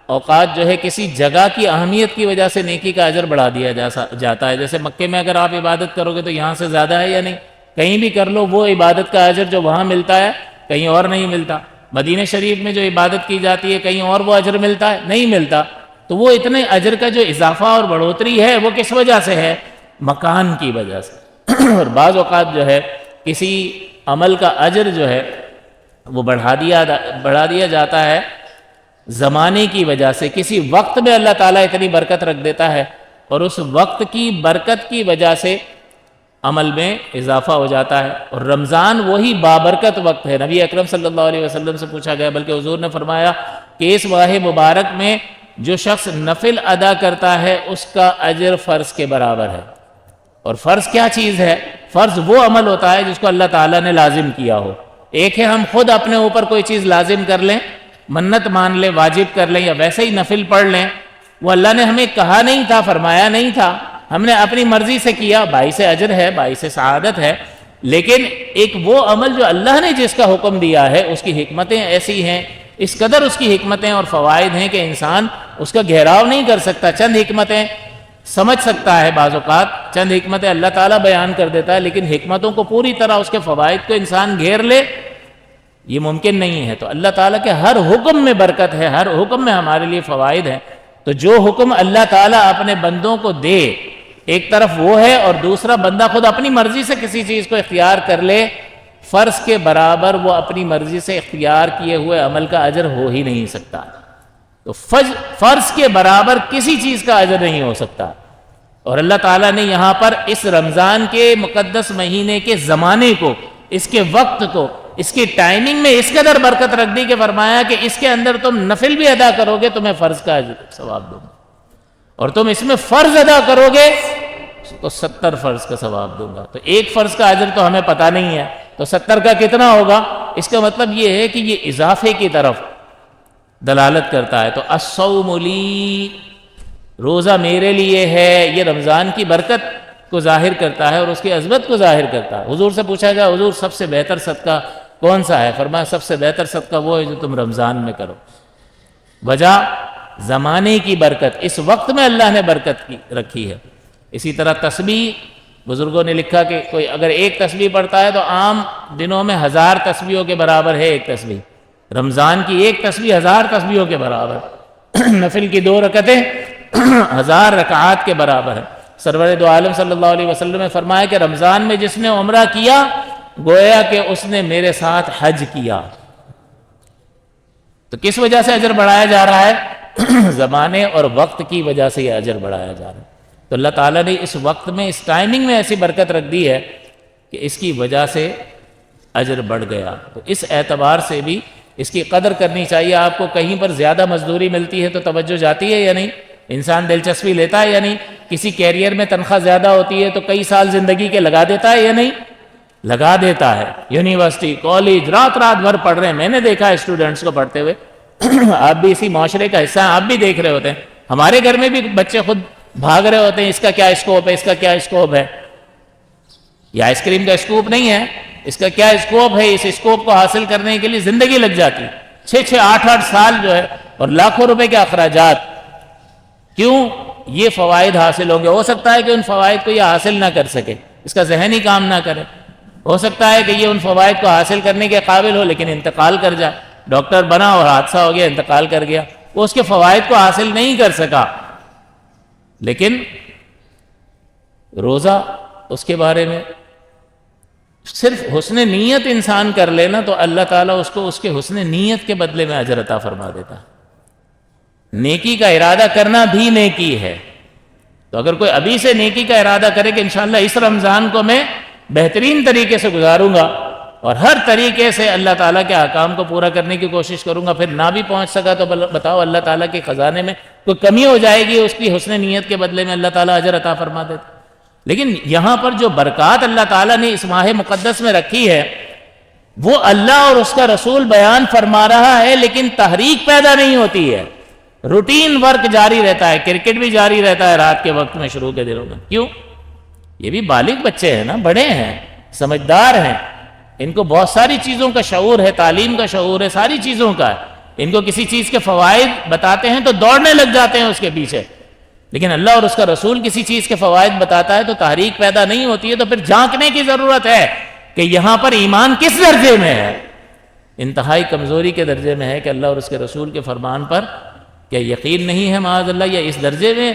اوقات جو ہے کسی جگہ کی اہمیت کی وجہ سے نیکی کا اجر بڑھا دیا جاتا ہے. جیسے مکے میں اگر آپ عبادت کرو گے تو یہاں سے زیادہ ہے یا نہیں؟ کہیں بھی کر لو وہ عبادت کا اجر جو وہاں ملتا ہے کہیں اور نہیں ملتا. مدینہ شریف میں جو عبادت کی جاتی ہے کہیں اور وہ اجر ملتا ہے؟ نہیں ملتا. تو وہ اتنے اجر کا جو اضافہ اور بڑھوتری ہے وہ کس وجہ سے ہے؟ مکان کی وجہ سے. اور بعض اوقات جو ہے کسی عمل کا اجر جو ہے وہ بڑھا دیا جاتا ہے زمانے کی وجہ سے. کسی وقت میں اللہ تعالیٰ اتنی برکت رکھ دیتا ہے اور اس وقت کی برکت کی وجہ سے عمل میں اضافہ ہو جاتا ہے. اور رمضان وہی بابرکت وقت ہے. نبی اکرم صلی اللہ علیہ وسلم سے پوچھا گیا، بلکہ حضور نے فرمایا کہ اس ماہ مبارک میں جو شخص نفل ادا کرتا ہے اس کا اجر فرض کے برابر ہے. اور فرض کیا چیز ہے؟ فرض وہ عمل ہوتا ہے جس کو اللہ تعالیٰ نے لازم کیا ہو. ایک ہے ہم خود اپنے اوپر کوئی چیز لازم کر لیں، منت مان لیں، واجب کر لیں، یا ویسے ہی نفل پڑھ لیں. وہ اللہ نے ہمیں کہا نہیں تھا، فرمایا نہیں تھا، ہم نے اپنی مرضی سے کیا، باعث اجر ہے، باعث سعادت ہے. لیکن ایک وہ عمل جو اللہ نے جس کا حکم دیا ہے اس کی حکمتیں ایسی ہیں، اس قدر اس کی حکمتیں اور فوائد ہیں کہ انسان اس کا گھیراؤ نہیں کر سکتا. چند حکمتیں سمجھ سکتا ہے، بعض اوقات چند حکمتیں اللہ تعالیٰ بیان کر دیتا ہے، لیکن حکمتوں کو پوری طرح اس کے فوائد کو انسان گھیر لے یہ ممکن نہیں ہے. تو اللہ تعالیٰ کے ہر حکم میں برکت ہے، ہر حکم میں ہمارے لیے فوائد ہیں. تو جو حکم اللہ تعالیٰ اپنے بندوں کو دے، ایک طرف وہ ہے، اور دوسرا بندہ خود اپنی مرضی سے کسی چیز کو اختیار کر لے، فرض کے برابر وہ اپنی مرضی سے اختیار کیے ہوئے عمل کا اجر ہو ہی نہیں سکتا. تو فرض کے برابر کسی چیز کا اجر نہیں ہو سکتا. اور اللہ تعالیٰ نے یہاں پر اس رمضان کے مقدس مہینے کے زمانے کو، اس کے وقت کو، اس کی ٹائمنگ میں اس قدر برکت رکھ دی کہ فرمایا کہ اس کے اندر تم نفل بھی ادا کرو گے تمہیں فرض کا ثواب دوں گا، اور تم اس میں فرض ادا کرو گے تو 70 فرض کا ثواب دوں گا. تو ایک فرض کا اجر تو ہمیں پتہ نہیں ہے، تو 70 کا کتنا ہوگا؟ اس کا مطلب یہ ہے کہ یہ اضافے کی طرف دلالت کرتا ہے. تو الصوم لی، روزہ میرے لیے ہے، یہ رمضان کی برکت کو ظاہر کرتا ہے اور اس کی عظمت کو ظاہر کرتا ہے. حضور سے پوچھا گیا، حضور سب سے بہتر صدقہ کون سا ہے؟ فرمایا سب سے بہتر صدقہ وہ ہے جو تم رمضان میں کرو. وجہ زمانے کی برکت، اس وقت میں اللہ نے برکت رکھی ہے. اسی طرح تسبیح، بزرگوں نے لکھا کہ کوئی اگر ایک تسبیح پڑھتا ہے تو عام دنوں میں 1000 تسبیحوں کے برابر ہے ایک تسبیح. رمضان کی ایک تسبیح 1000 تسبیحوں کے برابر. نفل کی 2 رکعتیں 1000 رکعات کے برابر ہے. سرور دو عالم صلی اللہ علیہ وسلم نے فرمایا کہ رمضان میں جس نے عمرہ کیا گویا کہ اس نے میرے ساتھ حج کیا. تو کس وجہ سے اجر بڑھایا جا رہا ہے؟ زمانے اور وقت کی وجہ سے یہ اجر بڑھایا جا رہا ہے. تو اللہ تعالیٰ نے اس وقت میں، اس ٹائمنگ میں ایسی برکت رکھ دی ہے کہ اس کی وجہ سے اجر بڑھ گیا. تو اس اعتبار سے بھی اس کی قدر کرنی چاہیے. آپ کو کہیں پر زیادہ مزدوری ملتی ہے تو توجہ جاتی ہے یا نہیں؟ انسان دلچسپی لیتا ہے یا نہیں؟ کسی کیریئر میں تنخواہ زیادہ ہوتی ہے تو کئی سال زندگی کے لگا دیتا ہے یا نہیں؟ لگا دیتا ہے. یونیورسٹی، کالج، رات بھر پڑھ رہے ہیں. میں نے دیکھا ہے اسٹوڈنٹس کو پڑھتے ہوئے. آپ بھی اسی معاشرے کا حصہ ہیں، آپ بھی دیکھ رہے ہوتے ہیں. ہمارے گھر میں بھی بچے خود بھاگ رہے ہوتے ہیں، اس کا کیا اسکوپ ہے، اس کا کیا اسکوپ ہے. یہ آئس کریم کا اسکوپ نہیں ہے، اس کا کیا اسکوپ ہے. اس اسکوپ کو حاصل کرنے کے لیے زندگی لگ جاتی ہے، 6 8 سال جو ہے، اور لاکھوں روپے کے اخراجات. کیوں؟ یہ فوائد حاصل ہوں گے. ہو سکتا ہے کہ ان فوائد کو یہ حاصل نہ کر سکے، اس کا ذہن ہی کام نہ کرے. ہو سکتا ہے کہ یہ ان فوائد کو حاصل کرنے کے قابل ہو لیکن انتقال کر جائے. ڈاکٹر بنا اور حادثہ ہو گیا، انتقال کر گیا، وہ اس کے فوائد کو حاصل نہیں کر سکا. لیکن روزہ، اس کے بارے میں صرف حسن نیت انسان کر لینا تو اللہ تعالیٰ اس کو اس کے حسن نیت کے بدلے میں اجر عطا فرما دیتا. نیکی کا ارادہ کرنا بھی نیکی ہے. تو اگر کوئی ابھی سے نیکی کا ارادہ کرے کہ انشاءاللہ اس رمضان کو میں بہترین طریقے سے گزاروں گا اور ہر طریقے سے اللہ تعالیٰ کے احکام کو پورا کرنے کی کوشش کروں گا، پھر نہ بھی پہنچ سکا تو بتاؤ اللہ تعالیٰ کے خزانے میں کوئی کمی ہو جائے گی، اس کی حسن نیت کے بدلے میں اللہ تعالیٰ اجر عطا فرما دیتا. لیکن یہاں پر جو برکات اللہ تعالیٰ نے اس ماہ مقدس میں رکھی ہے وہ اللہ اور اس کا رسول بیان فرما رہا ہے، لیکن تحریک پیدا نہیں ہوتی ہے. روٹین ورک جاری رہتا ہے. کرکٹ بھی جاری رہتا ہے رات کے وقت میں، شروع کے دنوں میں. کیوں؟ یہ بھی بالغ بچے ہیں نا، بڑے ہیں، سمجھدار ہیں، ان کو بہت ساری چیزوں کا شعور ہے، تعلیم کا شعور ہے، ساری چیزوں کا ہے. ان کو کسی چیز کے فوائد بتاتے ہیں تو دوڑنے لگ جاتے ہیں اس کے پیچھے. لیکن اللہ اور اس کا رسول کسی چیز کے فوائد بتاتا ہے تو تحریک پیدا نہیں ہوتی ہے. تو پھر جھانکنے کی ضرورت ہے کہ یہاں پر ایمان کس درجے میں ہے. انتہائی کمزوری کے درجے میں ہے کہ اللہ اور اس کے رسول کے فرمان پر کیا یقین نہیں ہے معاذ اللہ، یا اس درجے میں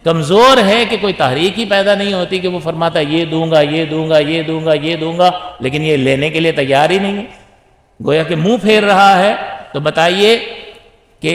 کمزور ہے کہ کوئی تحریک ہی پیدا نہیں ہوتی کہ وہ فرماتا ہے یہ دوں گا، یہ دوں گا، یہ دوں گا، یہ دوں گا، لیکن یہ لینے کے لیے تیار ہی نہیں ہے. گویا کہ منہ پھیر رہا ہے، تو بتائیے کہ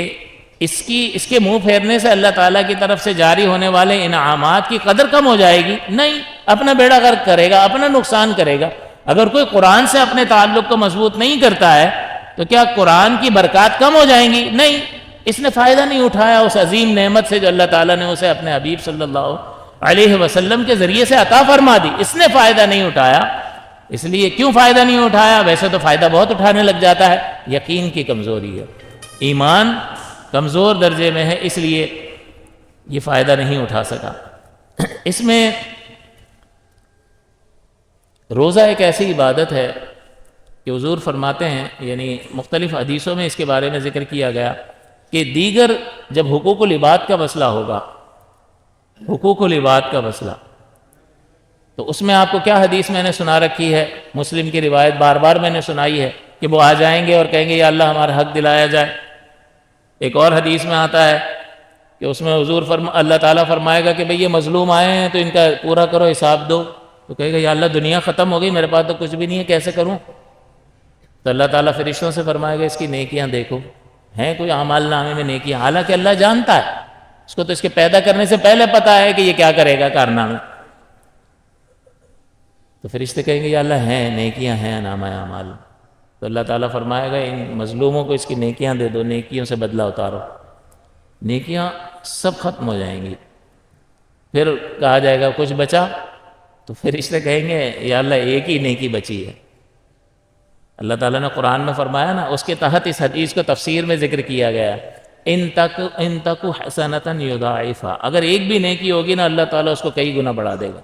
اس کے منہ پھیرنے سے اللہ تعالیٰ کی طرف سے جاری ہونے والے انعامات کی قدر کم ہو جائے گی؟ نہیں، اپنا بیڑا غرق کرے گا، اپنا نقصان کرے گا۔ اگر کوئی قرآن سے اپنے تعلق کو مضبوط نہیں کرتا ہے تو کیا قرآن کی برکات کم ہو جائیں گی؟ نہیں، اس نے فائدہ نہیں اٹھایا اس عظیم نعمت سے جو اللہ تعالیٰ نے اسے اپنے حبیب صلی اللہ علیہ وسلم کے ذریعے سے عطا فرما دی، اس نے فائدہ نہیں اٹھایا۔ اس لیے کیوں فائدہ نہیں اٹھایا؟ ویسے تو فائدہ بہت اٹھانے لگ جاتا ہے، یقین کی کمزوری ہے، ایمان کمزور درجے میں ہے، اس لیے یہ فائدہ نہیں اٹھا سکا۔ اس میں روزہ ایک ایسی عبادت ہے کہ حضور فرماتے ہیں، یعنی مختلف حدیثوں میں اس کے بارے میں ذکر کیا گیا کہ دیگر جب حقوق العباد کا مسئلہ ہوگا، حقوق العباد کا مسئلہ، تو اس میں آپ کو کیا حدیث میں نے سنا رکھی ہے، مسلم کی روایت بار بار میں نے سنائی ہے کہ وہ آ جائیں گے اور کہیں گے یا اللہ ہمارا حق دلایا جائے۔ ایک اور حدیث میں آتا ہے کہ اس میں حضور اللہ تعالیٰ فرمائے گا کہ بھئی یہ مظلوم آئے ہیں تو ان کا پورا کرو، حساب دو، تو کہے گا یا اللہ دنیا ختم ہو گئی، میرے پاس تو کچھ بھی نہیں ہے، کیسے کروں؟ تو اللہ تعالیٰ فرشتوں سے فرمائے گا اس کی نیکیاں دیکھو، ہیں کوئی اعمال نامے میں نیکیاں؟ حالانکہ اللہ جانتا ہے اس کو، تو اس کے پیدا کرنے سے پہلے پتہ ہے کہ یہ کیا کرے گا کارنامے۔ تو فرشتے کہیں گے یا اللہ ہیں، نیکیاں ہیں نامہ اعمال۔ تو اللہ تعالیٰ فرمائے گا ان مظلوموں کو اس کی نیکیاں دے دو، نیکیوں سے بدلہ اتارو، نیکیاں سب ختم ہو جائیں گی۔ پھر کہا جائے گا کچھ بچا، تو فرشتے کہیں گے یا اللہ ایک ہی نیکی بچی ہے۔ اللہ تعالیٰ نے قرآن میں فرمایا نا، اس کے تحت اس حدیث کو تفسیر میں ذکر کیا گیا، ان تک حسنۃ یضاعفھا، اگر ایک بھی نیکی ہوگی نا اللہ تعالیٰ اس کو کئی گنا بڑھا دے گا۔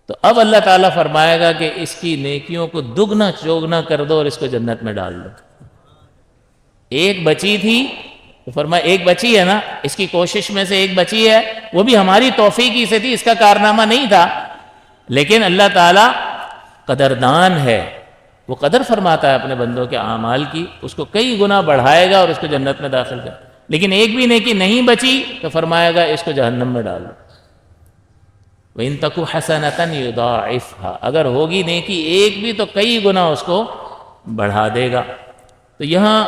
تو اب اللہ تعالیٰ فرمائے گا کہ اس کی نیکیوں کو دگنا چوگنا کر دو اور اس کو جنت میں ڈال دو۔ ایک بچی تھی تو فرمایا ایک بچی ہے نا، اس کی کوشش میں سے ایک بچی ہے، وہ بھی ہماری توفیق ہی سے تھی، اس کا کارنامہ نہیں تھا، لیکن اللہ تعالیٰ قدردان ہے، وہ قدر فرماتا ہے اپنے بندوں کے اعمال کی، اس کو کئی گنا بڑھائے گا اور اس کو جنت میں داخل کر۔ لیکن ایک بھی نیکی نہیں بچی تو فرمائے گا اس کو جہنم میں ڈال دو۔ وَإِن تَكُ حَسَنَةً يُضَاعِفْهَا، اگر ہوگی نیکی ایک بھی تو کئی گنا اس کو بڑھا دے گا۔ تو یہاں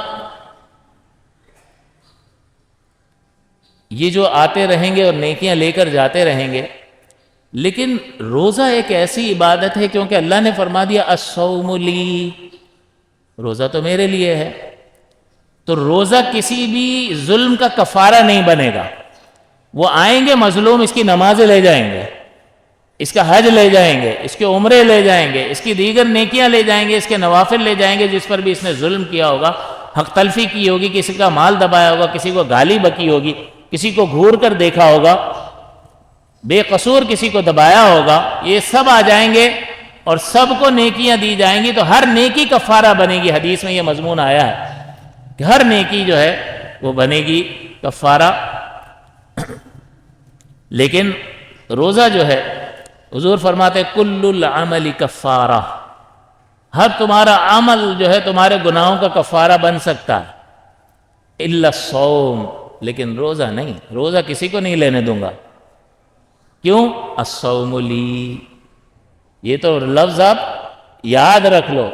یہ جو آتے رہیں گے اور نیکیاں لے کر جاتے رہیں گے، لیکن روزہ ایک ایسی عبادت ہے کیونکہ اللہ نے فرما دیا الصوم لی، روزہ تو میرے لیے ہے، تو روزہ کسی بھی ظلم کا کفارہ نہیں بنے گا۔ وہ آئیں گے مظلوم، اس کی نمازیں لے جائیں گے، اس کا حج لے جائیں گے، اس کے عمرے لے جائیں گے، اس کی دیگر نیکیاں لے جائیں گے، اس کے نوافل لے جائیں گے، جس پر بھی اس نے ظلم کیا ہوگا، حق تلفی کی ہوگی، کسی کا مال دبایا ہوگا، کسی کو گالی بکی ہوگی، کسی کو گھور کر دیکھا ہوگا، بے قصور کسی کو دبایا ہوگا، یہ سب آ جائیں گے اور سب کو نیکیاں دی جائیں گی، تو ہر نیکی کفارہ بنے گی۔ حدیث میں یہ مضمون آیا ہے کہ ہر نیکی جو ہے وہ بنے گی کفارہ۔ لیکن روزہ جو ہے حضور فرماتے کل العمل کفارہ، ہر تمہارا عمل جو ہے تمہارے گناہوں کا کفارہ بن سکتا ہے، الا الصوم، لیکن روزہ نہیں، روزہ کسی کو نہیں لینے دوں گا۔ کیوں؟ الصوم لی، یہ تو لفظ آپ یاد رکھ لو،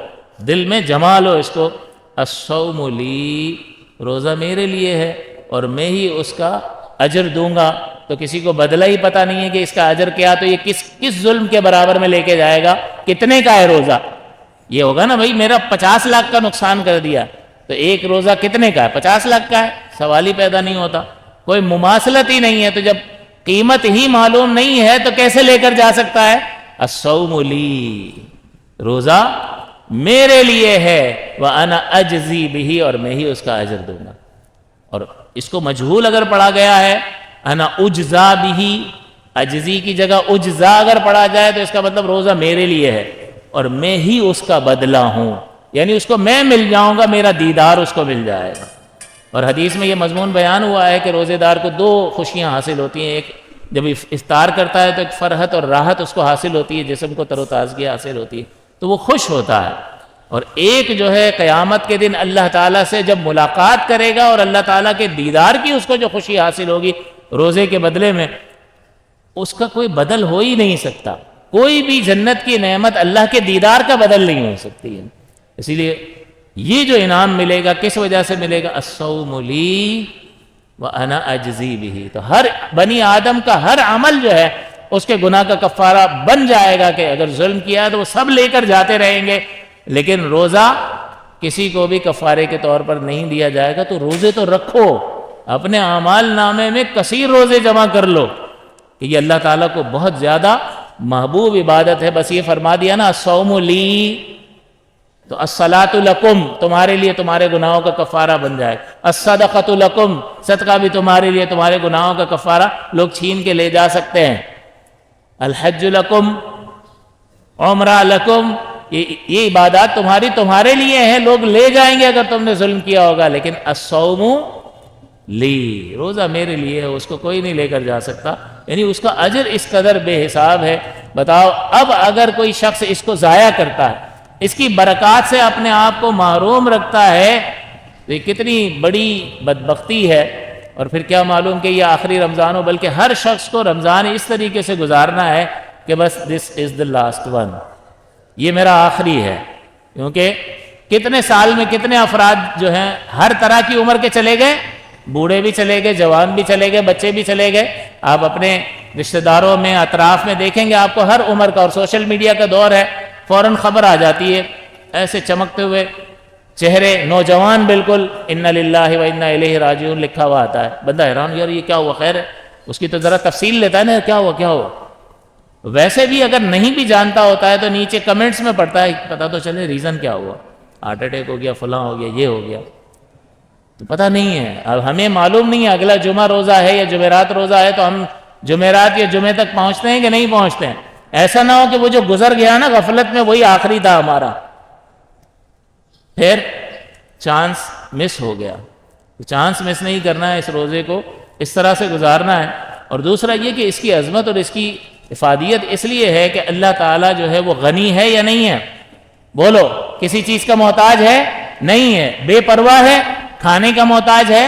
دل میں جما لو اس کو، الصوم لی، روزہ میرے لیے ہے اور میں ہی اس کا اجر دوں گا۔ تو کسی کو بدلہ ہی پتہ نہیں ہے کہ اس کا اجر کیا، تو یہ کس ظلم کے برابر میں لے کے جائے گا؟ کتنے کا ہے روزہ؟ یہ ہوگا نا بھائی میرا 50 لاکھ کا نقصان کر دیا، تو ایک روزہ کتنے کا ہے؟ 50 لاکھ کا ہے، سوال ہی پیدا نہیں ہوتا، کوئی مماثلت ہی نہیں ہے۔ تو جب قیمت ہی معلوم نہیں ہے تو کیسے لے کر جا سکتا ہے؟ الصوم لی، روزہ میرے لیے ہے، وَأَنَا أَجْزِي بِهِ، اور میں ہی اس کا اجر دوں گا۔ اور اس کو مجہول اگر پڑھا گیا ہے، انا اجزا بہ، اجزی کی جگہ اجزا اگر پڑھا جائے تو اس کا مطلب روزہ میرے لیے ہے اور میں ہی اس کا بدلہ ہوں، یعنی اس کو میں مل جاؤں گا، میرا دیدار اس کو مل جائے گا۔ اور حدیث میں یہ مضمون بیان ہوا ہے کہ روزے دار کو 2 خوشیاں حاصل ہوتی ہیں، ایک جب افطار کرتا ہے تو ایک فرحت اور راحت اس کو حاصل ہوتی ہے، جسم کو تر و تازگی حاصل ہوتی ہے، تو وہ خوش ہوتا ہے، اور ایک جو ہے قیامت کے دن اللہ تعالیٰ سے جب ملاقات کرے گا اور اللہ تعالیٰ کے دیدار کی اس کو جو خوشی حاصل ہوگی روزے کے بدلے میں، اس کا کوئی بدل ہو ہی نہیں سکتا۔ کوئی بھی جنت کی نعمت اللہ کے دیدار کا بدل نہیں ہو سکتی ہے۔ اسی لیے یہ جو انعام ملے گا کس وجہ سے ملے گا؟ الصوم لی وانا اجزی بہ، تو ہر بنی آدم کا ہر عمل جو ہے اس کے گناہ کا کفارہ بن جائے گا، کہ اگر ظلم کیا ہے تو وہ سب لے کر جاتے رہیں گے، لیکن روزہ کسی کو بھی کفارے کے طور پر نہیں دیا جائے گا۔ تو روزے تو رکھو، اپنے اعمال نامے میں کثیر روزے جمع کر لو، کہ یہ اللہ تعالیٰ کو بہت زیادہ محبوب عبادت ہے۔ بس یہ فرما دیا نا الصوم لی، تو الصلاۃ لکم تمہارے لیے تمہارے گناہوں کا کفارہ بن جائے، الصدقۃ لکم صدقہ بھی تمہارے لیے تمہارے گناہوں کا کفارہ لوگ چھین کے لے جا سکتے ہیں، الحج لکم عمرہ لکم، یہ عبادات تمہارے لیے ہیں، لوگ لے جائیں گے اگر تم نے ظلم کیا ہوگا، لیکن الصوم لی، روزہ میرے لیے ہے، اس کو کوئی نہیں لے کر جا سکتا، یعنی اس کا اجر اس قدر بے حساب ہے۔ بتاؤ اب اگر کوئی شخص اس کو ضائع کرتا ہے، اس کی برکات سے اپنے آپ کو محروم رکھتا ہے، تو یہ کتنی بڑی بدبختی ہے۔ اور پھر کیا معلوم کہ یہ آخری رمضان ہو، بلکہ ہر شخص کو رمضان اس طریقے سے گزارنا ہے کہ بس دس از دا لاسٹ ون، یہ میرا آخری ہے، کیونکہ کتنے سال میں کتنے افراد جو ہیں ہر طرح کی عمر کے چلے گئے، بوڑھے بھی چلے گئے، جوان بھی چلے گئے، بچے بھی چلے گئے۔ آپ اپنے رشتہ داروں میں اطراف میں دیکھیں گے آپ کو ہر عمر کا، اور سوشل میڈیا کا دور ہے، فوراً خبر آ جاتی ہے، ایسے چمکتے ہوئے چہرے، نوجوان بالکل، انا للہ و انا الیہ راجعون لکھا ہوا آتا ہے، بندہ حیران، یار یہ کیا ہوا؟ خیر ہے، اس کی تو ذرا تفصیل لیتا ہے نا، کیا ہوا کیا ہوا۔ ویسے بھی اگر نہیں بھی جانتا ہوتا ہے تو نیچے کمنٹس میں پڑھتا ہے، پتہ تو چلے ریزن کیا ہوا، ہارٹ اٹیک ہو گیا، فلاں ہو گیا، یہ ہو گیا، تو پتہ نہیں ہے۔ اب ہمیں معلوم نہیں ہے اگلا جمعہ روزہ ہے یا جمعرات روزہ ہے، تو ہم جمعرات یا جمعے تک پہنچتے ہیں کہ نہیں پہنچتے ہیں؟ ایسا نہ ہو کہ وہ جو گزر گیا نا غفلت میں وہی آخری تھا ہمارا، پھر چانس مس ہو گیا۔ چانس مس نہیں کرنا ہے، اس روزے کو اس طرح سے گزارنا ہے۔ اور دوسرا یہ کہ اس کی عظمت اور اس کی افادیت اس لیے ہے کہ اللہ تعالیٰ جو ہے وہ غنی ہے یا نہیں ہے؟ بولو، کسی چیز کا محتاج ہے؟ نہیں ہے۔ بے پرواہ ہے؟ کھانے کا محتاج ہے؟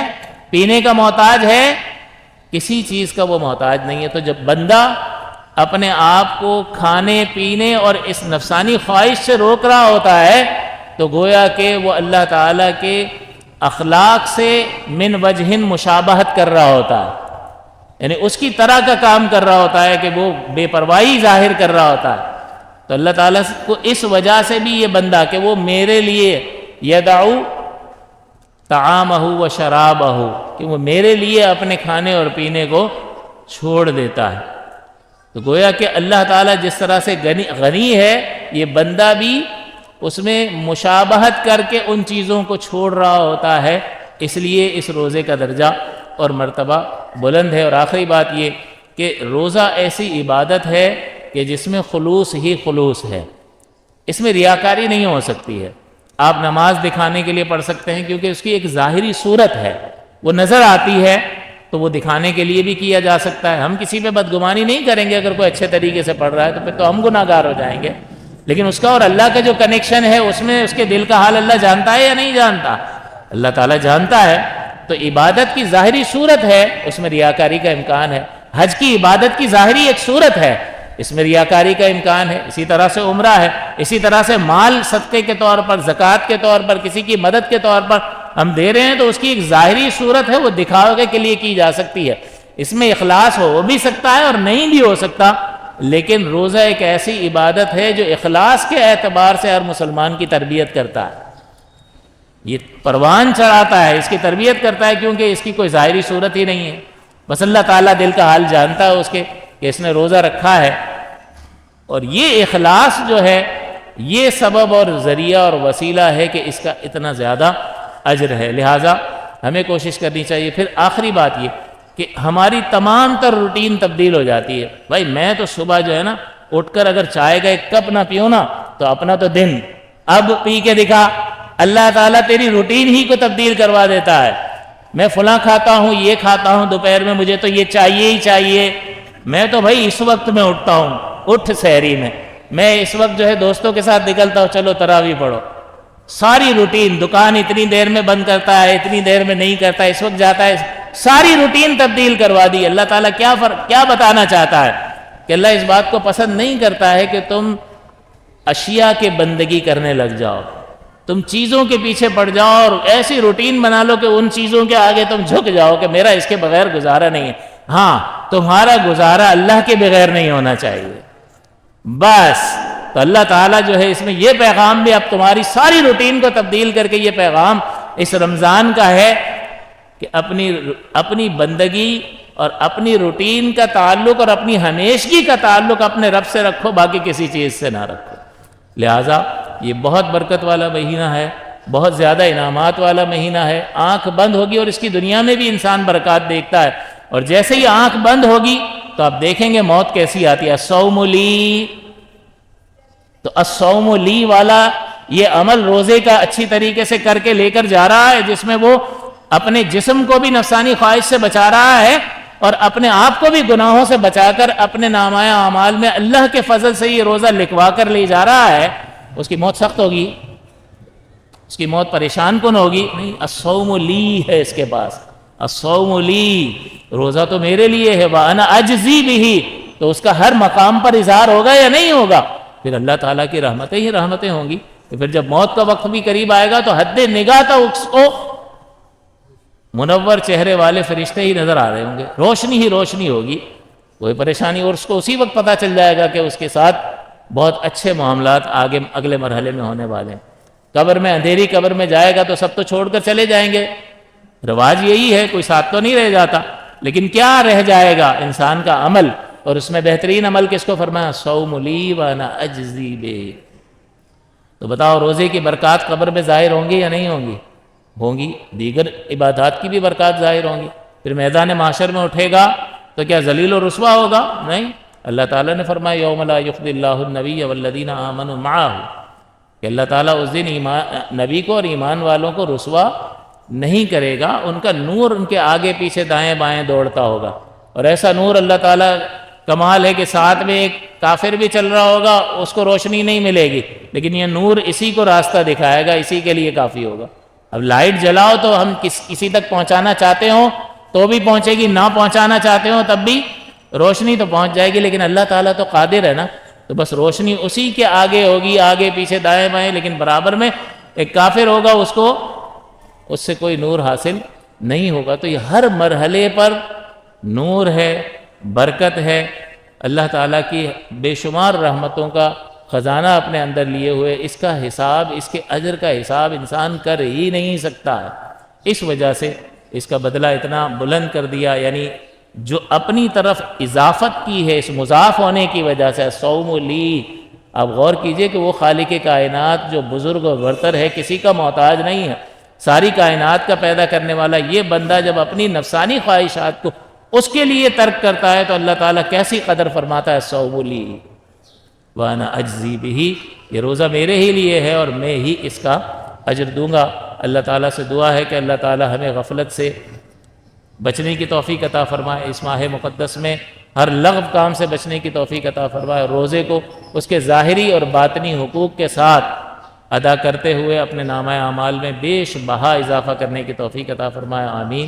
پینے کا محتاج ہے؟ کسی چیز کا وہ محتاج نہیں ہے۔ تو جب بندہ اپنے آپ کو کھانے پینے اور اس نفسانی خواہش سے روک رہا ہوتا ہے تو گویا کہ وہ اللہ تعالیٰ کے اخلاق سے من وجہ مشابہت کر رہا ہوتا ہے، یعنی اس کی طرح کا کام کر رہا ہوتا ہے کہ وہ بے پرواہی ظاہر کر رہا ہوتا ہے۔ تو اللہ تعالیٰ کو اس وجہ سے بھی یہ بندہ کہ وہ میرے لیے یدعو طعامہ و شرابہ، کہ وہ میرے لیے اپنے کھانے اور پینے کو چھوڑ دیتا ہے۔ تو گویا کہ اللہ تعالیٰ جس طرح سے غنی ہے، یہ بندہ بھی اس میں مشابہت کر کے ان چیزوں کو چھوڑ رہا ہوتا ہے، اس لیے اس روزے کا درجہ اور مرتبہ بلند ہے۔ اور آخری بات یہ کہ روزہ ایسی عبادت ہے کہ جس میں خلوص ہی خلوص ہے، اس میں ریاکاری نہیں ہو سکتی ہے۔ آپ نماز دکھانے کے لیے پڑھ سکتے ہیں کیونکہ اس کی ایک ظاہری صورت ہے، وہ نظر آتی ہے، تو وہ دکھانے کے لیے بھی کیا جا سکتا ہے۔ ہم کسی پہ بدگمانی نہیں کریں گے اگر کوئی اچھے طریقے سے پڑھ رہا ہے، تو پھر تو ہم گناہ گار ہو جائیں گے، لیکن اس کا اور اللہ کا جو کنیکشن ہے اس میں اس کے دل کا حال اللہ جانتا ہے یا نہیں جانتا؟ اللہ تعالیٰ جانتا ہے۔ تو عبادت کی ظاہری صورت ہے، اس میں ریاکاری کا امکان ہے۔ حج کی عبادت کی ظاہری ایک صورت ہے، اس میں ریاکاری کا امکان ہے۔ اسی طرح سے عمرہ ہے، اسی طرح سے مال صدقے کے طور پر، زکوٰۃ کے طور پر، کسی کی مدد کے طور پر ہم دے رہے ہیں، تو اس کی ایک ظاہری صورت ہے، وہ دکھاوے کے لیے کی جا سکتی ہے۔ اس میں اخلاص ہو بھی سکتا ہے اور نہیں بھی ہو سکتا، لیکن روزہ ایک ایسی عبادت ہے جو اخلاص کے اعتبار سے ہر مسلمان کی تربیت کرتا ہے۔ یہ پروان چڑھاتا ہے، اس کی تربیت کرتا ہے، کیونکہ اس کی کوئی ظاہری صورت ہی نہیں ہے۔ بس اللہ تعالیٰ دل کا حال جانتا ہے اس کے کہ اس نے روزہ رکھا ہے، اور یہ اخلاص جو ہے یہ سبب اور ذریعہ اور وسیلہ ہے کہ اس کا اتنا زیادہ اجر ہے۔ لہٰذا ہمیں کوشش کرنی چاہیے۔ پھر آخری بات یہ کہ ہماری تمام تر روٹین تبدیل ہو جاتی ہے۔ بھائی میں تو صبح جو ہے نا اٹھ کر اگر چائے کا ایک کپ نہ پیوں نا تو اپنا تو دن اب پی کے دکھا، اللہ تعالیٰ تیری روٹین ہی کو تبدیل کروا دیتا ہے۔ میں فلاں کھاتا ہوں، یہ کھاتا ہوں، دوپہر میں مجھے تو یہ چاہیے ہی چاہیے، میں تو بھائی اس وقت میں اٹھتا ہوں، اٹھ سحری میں اس وقت جو ہے دوستوں کے ساتھ نکلتا ہوں، چلو تراویح پڑھو۔ ساری روٹین، دکان اتنی دیر میں بند کرتا ہے، اتنی دیر میں نہیں کرتا، اس وقت جاتا ہے، ساری روٹین تبدیل کروا دی۔ اللہ تعالیٰ کیا بتانا چاہتا ہے کہ اللہ اس بات کو پسند نہیں کرتا ہے کہ تم اشیاء کے بندگی کرنے لگ جاؤ، تم چیزوں کے پیچھے پڑ جاؤ اور ایسی روٹین بنا لو کہ ان چیزوں کے آگے تم جھک جاؤ کہ میرا اس کے بغیر گزارا نہیں ہے. ہاں تمہارا گزارا اللہ کے بغیر نہیں ہونا چاہیے بس. تو اللہ تعالیٰ جو ہے اس میں یہ پیغام بھی اب تمہاری ساری روٹین کو تبدیل کر کے یہ پیغام اس رمضان کا ہے کہ اپنی بندگی اور اپنی روٹین کا تعلق اور اپنی ہمیشگی کا تعلق اپنے رب سے رکھو، باقی کسی چیز سے نہ رکھو. لہٰذا یہ بہت برکت والا مہینہ ہے، بہت زیادہ انعامات والا مہینہ ہے. آنکھ بند ہوگی اور اس کی دنیا میں بھی انسان برکات دیکھتا ہے، اور جیسے ہی آنکھ بند ہوگی تو آپ دیکھیں گے موت کیسی آتی ہے. الصوم لی، تو الصوم لی والا یہ عمل روزے کا اچھی طریقے سے کر کے لے کر جا رہا ہے، جس میں وہ اپنے جسم کو بھی نفسانی خواہش سے بچا رہا ہے اور اپنے آپ کو بھی گناہوں سے بچا کر اپنے نامۂ اعمال میں اللہ کے فضل سے یہ روزہ لکھوا کر لے جا رہا ہے. اس کی موت سخت ہوگی، اس کی موت پریشان کن ہوگی نہیں. الصوم لی ہے اس کے پاس، الصوم لی، روزہ تو میرے لیے ہے. وَأَنَا أَجْزِي بِهِ، تو اس کا ہر مقام پر اظہار ہوگا یا نہیں ہوگا؟ پھر اللہ تعالیٰ کی رحمتیں ہی رحمتیں ہوں گی. پھر جب موت کا وقت بھی قریب آئے گا تو حد نگاہ تک اس کو منور چہرے والے فرشتے ہی نظر آ رہے ہوں گے، روشنی ہی روشنی ہوگی، کوئی پریشانی. اور اس کو اسی وقت پتہ چل جائے گا کہ اس کے ساتھ بہت اچھے معاملات آگے اگلے مرحلے میں ہونے والے ہیں. قبر میں، اندھیری قبر میں جائے گا تو سب تو چھوڑ کر چلے جائیں گے، رواج یہی ہے، کوئی ساتھ تو نہیں رہ جاتا. لیکن کیا رہ جائے گا؟ انسان کا عمل. اور اس میں بہترین عمل کس کو فرمایا؟ الصوم لی وانا اجزی بہ. تو بتاؤ روزے کی برکات قبر میں ظاہر ہوں گی یا نہیں ہوں گی؟ ہوں گی. دیگر عبادات کی بھی برکات ظاہر ہوں گی. پھر میدان محشر میں اٹھے گا تو کیا ذلیل و رسوا ہوگا؟ نہیں. اللہ تعالیٰ نے فرمایا یوم لا یخزی اللہ النبی والذین آمنوا معہ، کہ اللہ تعالیٰ اس دن نبی کو اور ایمان والوں کو رسوا نہیں کرے گا. ان کا نور ان کے آگے پیچھے دائیں بائیں دوڑتا ہوگا، اور ایسا نور اللہ تعالیٰ کمال ہے کہ ساتھ میں ایک کافر بھی چل رہا ہوگا اس کو روشنی نہیں ملے گی، لیکن یہ نور اسی کو راستہ دکھائے گا، اسی کے لیے کافی ہوگا. اب لائٹ جلاؤ تو ہم کسی تک پہنچانا چاہتے ہوں تو بھی پہنچے گی، نہ پہنچانا چاہتے ہوں تب بھی روشنی تو پہنچ جائے گی. لیکن اللہ تعالیٰ تو قادر ہے نا، تو بس روشنی اسی کے آگے ہوگی، آگے پیچھے دائیں بائیں. لیکن برابر میں ایک کافر ہوگا، اس سے کوئی نور حاصل نہیں ہوگا. تو یہ ہر مرحلے پر نور ہے، برکت ہے. اللہ تعالیٰ کی بے شمار رحمتوں کا خزانہ اپنے اندر لیے ہوئے، اس کا حساب، اس کے اجر کا حساب انسان کر ہی نہیں سکتا ہے. اس وجہ سے اس کا بدلہ اتنا بلند کر دیا. یعنی جو اپنی طرف اضافت کی ہے اس مضاف ہونے کی وجہ سے، الصوم لی. آپ غور کیجئے کہ وہ خالق کائنات جو بزرگ و برتر ہے، کسی کا محتاج نہیں ہے، ساری کائنات کا پیدا کرنے والا، یہ بندہ جب اپنی نفسانی خواہشات کو اس کے لیے ترک کرتا ہے تو اللہ تعالیٰ کیسی قدر فرماتا ہے. الصوم لی وانا اجزی بہ، یہ روزہ میرے ہی لیے ہے اور میں ہی اس کا اجر دوں گا. اللہ تعالیٰ سے دعا ہے کہ اللہ تعالیٰ ہمیں غفلت سے بچنے کی توفیق عطا فرمائے. اس ماہ مقدس میں ہر لغو کام سے بچنے کی توفیق عطا فرمائے. روزے کو اس کے ظاہری اور باطنی حقوق کے ساتھ ادا کرتے ہوئے اپنے نامۂ اعمال میں بیش بہا اضافہ کرنے کی توفیق عطا فرمائے. آمین.